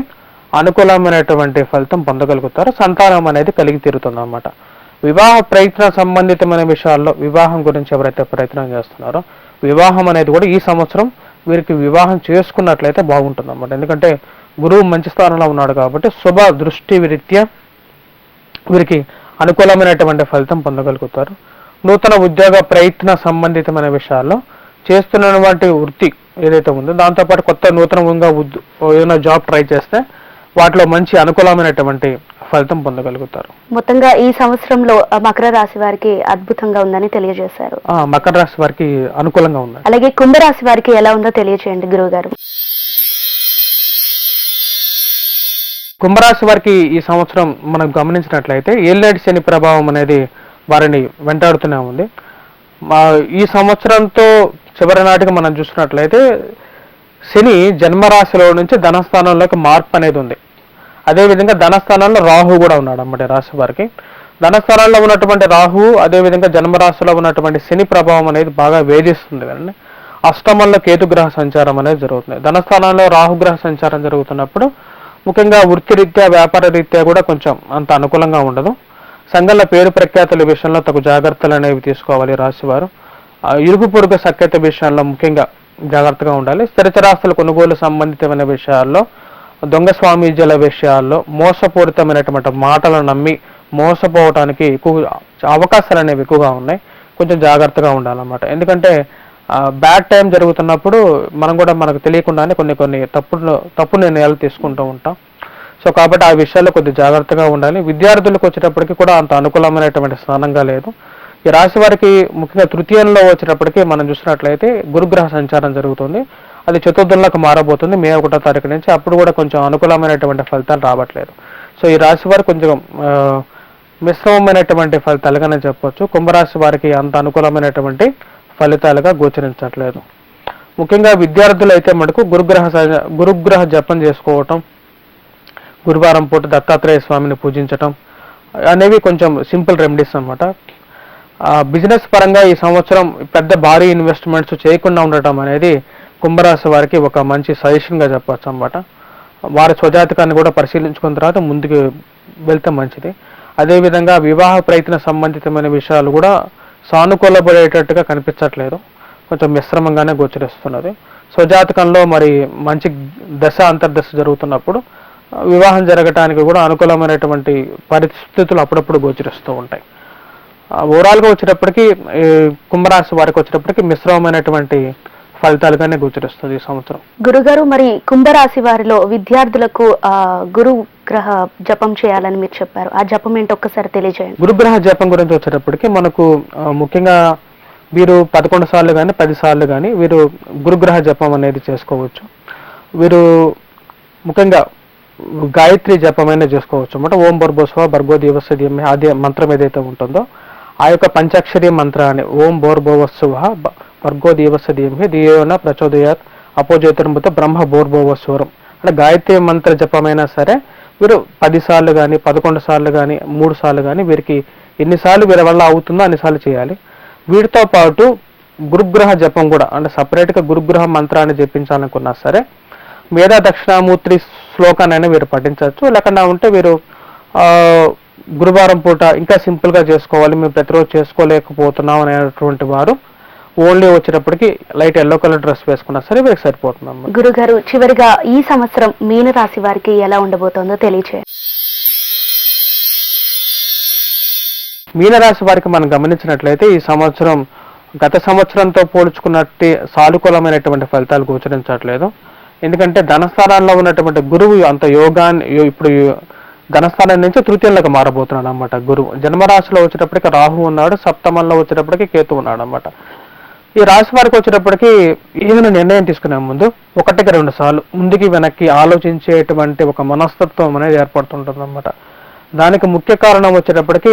అనుకూలమైనటువంటి ఫలితం పొందగలుగుతారు. సంతానం అనేది కలిగి తీరుతుంది అన్నమాట. వివాహ ప్రయత్న సంబంధితమైన విషయాల్లో వివాహం గురించి ఎవరైతే ప్రయత్నం చేస్తున్నారో వివాహం అనేది కూడా ఈ సంవత్సరం వీరికి వివాహం చేసుకున్నట్లయితే బాగుంటుంది అన్నమాట. ఎందుకంటే గురువు మంచి స్థానంలో ఉన్నాడు కాబట్టి శుభ దృష్టి రీత్యా వీరికి అనుకూలమైనటువంటి ఫలితం పొందగలుగుతారు. నూతన ఉద్యోగ ప్రయత్న సంబంధితమైన విషయాల్లో చేస్తున్నటువంటి వృత్తి ఏదైతే ఉందో దాంతోపాటు కొత్త నూతనంగా ఏదైనా జాబ్ ట్రై చేస్తే వాటిలో మంచి అనుకూలమైనటువంటి ఫలితం పొందగలుగుతారు. మొత్తంగా ఈ సంవత్సరంలో మకర రాశి వారికి అద్భుతంగా ఉందని తెలియజేశారు. మకర రాశి వారికి అనుకూలంగా ఉంది. అలాగే కుంభరాశి వారికి ఎలా ఉందో తెలియజేయండి గురువు గారు. కుంభరాశి వారికి ఈ సంవత్సరం మనం గమనించినట్లయితే ఏళ్ళనాటి శని ప్రభావం అనేది వారిని వెంటాడుతూనే ఉంది. ఈ సంవత్సరంతో చివరి నాటికి మనం చూసినట్లయితే శని జన్మరాశిలో నుంచి ధనస్థానంలోకి మార్పు అనేది ఉంది. అదేవిధంగా ధనస్థానంలో రాహు కూడా ఉన్నాడు అన్నమాట రాశి వారికి. ధనస్థానంలో ఉన్నటువంటి రాహు అదేవిధంగా జన్మరాశిలో ఉన్నటువంటి శని ప్రభావం అనేది బాగా వేధిస్తుంది కదండి. అష్టమంలో కేతుగ్రహ సంచారం అనేది జరుగుతుంది. ధనస్థానంలో రాహుగ్రహ సంచారం జరుగుతున్నప్పుడు ముఖ్యంగా వృత్తిరీత్యా వ్యాపార రీత్యా కూడా కొంచెం అంత అనుకూలంగా ఉండదు. సంఘంలో పేరు ప్రఖ్యాతుల విషయంలో తగు జాగ్రత్తలు అనేవి తీసుకోవాలి రాశివారు. ఇరుగు పొరుగు సఖ్యత విషయాల్లో ముఖ్యంగా జాగ్రత్తగా ఉండాలి. స్థిరచరాస్తుల కొనుగోలు సంబంధితమైన విషయాల్లో, దొంగ స్వామీజీల విషయాల్లో మోసపూరితమైనటువంటి మాటలను నమ్మి మోసపోవటానికి అవకాశాలు అనేవి ఎక్కువగా ఉన్నాయి. కొంచెం జాగ్రత్తగా ఉండాలన్నమాట. ఎందుకంటే బ్యాడ్ టైం జరుగుతున్నప్పుడు మనం కూడా మనకు తెలియకుండానే కొన్ని తప్పు నిర్ణయాలు తీసుకుంటూ ఉంటాం. సో కాబట్టి ఆ విషయాల్లో కొద్దిగా జాగ్రత్తగా ఉండాలి. విద్యార్థులకు వచ్చేటప్పటికి కూడా అంత అనుకూలమైనటువంటి స్థానంగా లేదు. ఈ రాశి వారికి ముఖ్యంగా తృతీయంలో వచ్చేటప్పటికి మనం చూసినట్లయితే గురుగ్రహ సంచారం జరుగుతుంది. అది చతుర్థంలోకి మారబోతుంది మే 1వ తారీఖు నుంచి. అప్పుడు కూడా కొంచెం అనుకూలమైనటువంటి ఫలితాలు రావట్లేదు. సో ఈ రాశి వారు కొంచెం మిశ్రమమైనటువంటి ఫలితాలుగానే చెప్పొచ్చు. కుంభరాశి వారికి అంత అనుకూలమైనటువంటి ఫలితాలుగా గోచరించట్లేదు. ముఖ్యంగా విద్యార్థులు అయితే మటుకు గురుగ్రహ జపం చేసుకోవటం, గురువారం పూట దత్తాత్రేయ స్వామిని పూజించటం అనేవి కొంచెం సింపుల్ రెమెడీస్ అన్నమాట. బిజినెస్ పరంగా ఈ సంవత్సరం పెద్ద భారీ ఇన్వెస్ట్మెంట్స్ చేయకుండా ఉండటం అనేది కుంభరాశి వారికి ఒక మంచి సజెషన్గా చెప్పచ్చు అన్నమాట. వారి స్వజాతకాన్ని కూడా పరిశీలించుకున్న తర్వాత ముందుకు వెళ్తే మంచిది. అదేవిధంగా వివాహ ప్రయత్న సంబంధితమైన విషయాలు కూడా సానుకూలపడేటట్టుగా కనిపించట్లేదు. కొంచెం మిశ్రమంగానే గోచరిస్తున్నది. స్వజాతకంలో మరి మంచి దశ అంతర్దశ జరుగుతున్నప్పుడు వివాహం జరగటానికి కూడా అనుకూలమైనటువంటి పరిస్థితులు అప్పుడప్పుడు గోచరిస్తూ ఉంటాయి. ఓవరాల్గా వచ్చేటప్పటికి కుంభరాశి వారికి వచ్చేటప్పటికి మిశ్రమమైనటువంటి ఫలితాలుగానే గోచరిస్తుంది ఈ సంవత్సరం. గురుగారు, మరి కుంభరాశి వారిలో విద్యార్థులకు గురు గ్రహ జపం చేయాలని మీరు చెప్పారు. ఆ జపం ఏంటో ఒక్కసారి తెలియజేయండి. గురుగ్రహ జపం గురించి వచ్చేటప్పటికి మనకు ముఖ్యంగా వీరు 11 సార్లు కానీ 10 సార్లు కానీ వీరు గురుగ్రహ జపం అనేది చేసుకోవచ్చు. వీరు ముఖ్యంగా గాయత్రి జపమైనా చేసుకోవచ్చు అన్నమాట. ఓం భూర్భువస్సువః భర్గో దేవస్య ధీమహి అదే మంత్రం ఏదైతే ఉంటుందో ఆ యొక్క పంచాక్షరి మంత్రాన్ని ఓం భూర్భువస్సువః భర్గో దేవస్య ధీమహి ధియోన ప్రచోదయాత్ అపోజ్యోతిర్మృత బ్రహ్మ భూర్భువస్వరం అంటే గాయత్రి మంత్ర జపమైనా సరే వీరు 10 సార్లు కానీ 11 సార్లు కానీ 3 సార్లు కానీ వీరికి ఎన్నిసార్లు వీరి వల్ల అవుతుందో అన్నిసార్లు చేయాలి. వీటితో పాటు గురుగ్రహ జపం కూడా అంటే సపరేట్గా గురుగ్రహ మంత్రాన్ని జపించాలనుకున్నా సరే మేధా దక్షిణామూర్తి శ్లోకాన్ని వీరు పఠించవచ్చు. లేకుండా ఉంటే వీరు గురువారం పూట ఇంకా సింపుల్గా చేసుకోవాలి, మేము ప్రతిరోజు చేసుకోలేకపోతున్నాం అనేటువంటి వారు ఓన్లీ వచ్చేటప్పటికి లైట్ ఎల్లో కలర్ డ్రెస్ వేసుకున్నా సరే వీరికి సరిపోతుంది. గురుగారు, చివరిగా ఈ సంవత్సరం మీనరాశి వారికి ఎలా ఉండబోతుందో తెలియచేయండి. మీనరాశి వారికి మనం గమనించినట్లయితే ఈ సంవత్సరం గత సంవత్సరంతో పోల్చుకున్నట్టు సానుకూలమైనటువంటి ఫలితాలు గోచరించట్లేదు. ఎందుకంటే ధనస్థానాల్లో ఉన్నటువంటి గురువు అంత యోగాన్ని ఇప్పుడు ధనస్థానం నుంచి తృతీయంలోకి మారబోతున్నాడు అన్నమాట. గురువు జన్మరాశిలో వచ్చేటప్పటికి రాహు ఉన్నాడు, సప్తమంలో వచ్చేటప్పటికి కేతు ఉన్నాడు అన్నమాట. ఈ రాశి వారికి వచ్చేటప్పటికి ఏదైనా నిర్ణయం తీసుకునే ముందు 1-2 సార్లు ముందుకి వెనక్కి ఆలోచించేటువంటి ఒక మనస్తత్వం అనేది ఏర్పడుతుంటుంది అన్నమాట. దానికి ముఖ్య కారణం వచ్చేటప్పటికి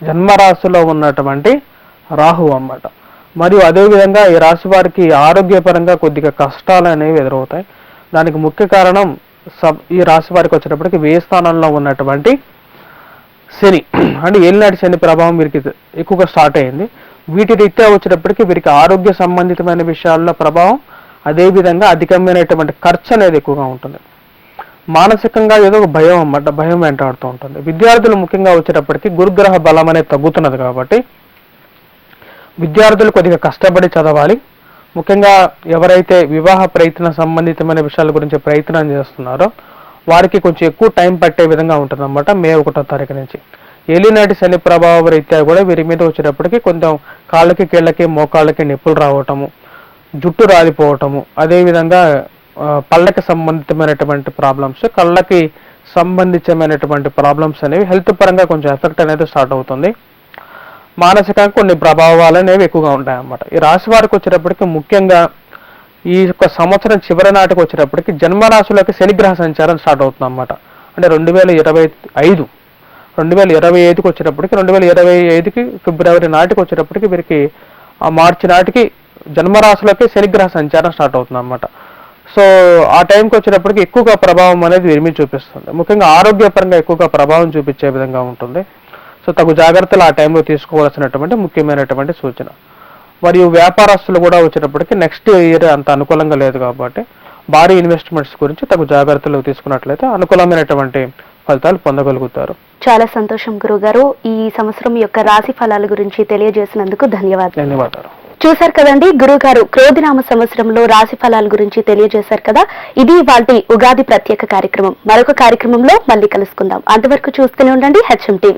జన్మరాశిలో ఉన్నటువంటి రాహు అన్నమాట. మరియు అదేవిధంగా ఈ రాశి వారికి ఆరోగ్యపరంగా కొద్దిగా కష్టాలు అనేవి ఎదురవుతాయి. దానికి ముఖ్య కారణం ఈ రాశి వారికి వచ్చేటప్పటికి వ్యయ స్థానంలో ఉన్నటువంటి శని అంటే ఏలినాటి శని ప్రభావం వీరికి ఎక్కువగా స్టార్ట్ అయింది. వీటి రీత్యా వచ్చేటప్పటికి వీరికి ఆరోగ్య సంబంధితమైన విషయాల్లో ప్రభావం, అదేవిధంగా అధికమైనటువంటి ఖర్చు అనేది ఎక్కువగా ఉంటుంది. మానసికంగా ఏదో ఒక భయం అన్నమాట, భయం వెంటాడుతూ ఉంటుంది. విద్యార్థులు ముఖ్యంగా వచ్చేటప్పటికి గురుగ్రహ బలం అనేది తగ్గుతున్నది కాబట్టి విద్యార్థులు కొద్దిగా కష్టపడి చదవాలి. ముఖ్యంగా ఎవరైతే వివాహ ప్రయత్న సంబంధితమైన విషయాల గురించి ప్రయత్నం చేస్తున్నారో వారికి కొంచెం ఎక్కువ టైం పట్టే విధంగా ఉంటుందన్నమాట. మే 1వ తారీఖు నుంచి ఏలినాటి శని ప్రభావ రీత్యా కూడా వీరి మీద వచ్చేటప్పటికి కొంచెం కాళ్ళకి కీళ్ళకి మోకాళ్ళకి నొప్పులు రావటము, జుట్టు రాలిపోవటము, అదేవిధంగా పళ్ళకి సంబంధితమైనటువంటి ప్రాబ్లమ్స్, కళ్ళకి సంబంధించినటువంటి ప్రాబ్లమ్స్ అనేవి హెల్త్ పరంగా కొంచెం ఎఫెక్ట్ అనేది స్టార్ట్ అవుతుంది. మానసికంగా కొన్ని ప్రభావాలు అనేవి ఎక్కువగా ఉంటాయి అన్నమాట. ఈ రాశి వారికి వచ్చేటప్పటికి ముఖ్యంగా ఈ యొక్క సంవత్సరం చివరి నాటికి వచ్చేటప్పటికి జన్మరాశిలోకి శనిగ్రహ సంచారం స్టార్ట్ అవుతుంది అన్నమాట. అంటే 2025కి వచ్చేటప్పటికి 2025కి ఫిబ్రవరి నాటికి వచ్చేటప్పటికి వీరికి మార్చి నాటికి జన్మరాశిలోకి శనిగ్రహ సంచారం స్టార్ట్ అవుతుంది అన్నమాట. సో ఆ టైంకి వచ్చేటప్పటికి ఎక్కువగా ప్రభావం అనేది వీరి మీద చూపిస్తుంది. ముఖ్యంగా ఆరోగ్యపరంగా ఎక్కువగా ప్రభావం చూపించే విధంగా ఉంటుంది. సో తగు జాగ్రత్తలు ఆ టైంలో తీసుకోవాల్సినటువంటి ముఖ్యమైనటువంటి సూచన. మరియు వ్యాపారస్తులు కూడా వచ్చేటప్పటికి నెక్స్ట్ ఇయర్ అంత అనుకూలంగా లేదు కాబట్టి భారీ ఇన్వెస్ట్మెంట్స్ గురించి తగు జాగ్రత్తలు తీసుకున్నట్లయితే అనుకూలమైనటువంటి ఫలితాలు పొందగలుగుతారు. చాలా సంతోషం గురుగారు. ఈ సంవత్సరం యొక్క రాశి ఫలాల గురించి తెలియజేసినందుకు ధన్యవాదాలు. చూశారు కదండి, గురుగారు క్రోధినామ సంవత్సరంలో రాశి ఫలాల గురించి తెలియజేశారు కదా. ఇది వాటి ఉగాది ప్రత్యేక కార్యక్రమం. మరొక కార్యక్రమంలో మళ్ళీ కలుసుకుందాం. అంతవరకు చూస్తూనే ఉండండి HM TV.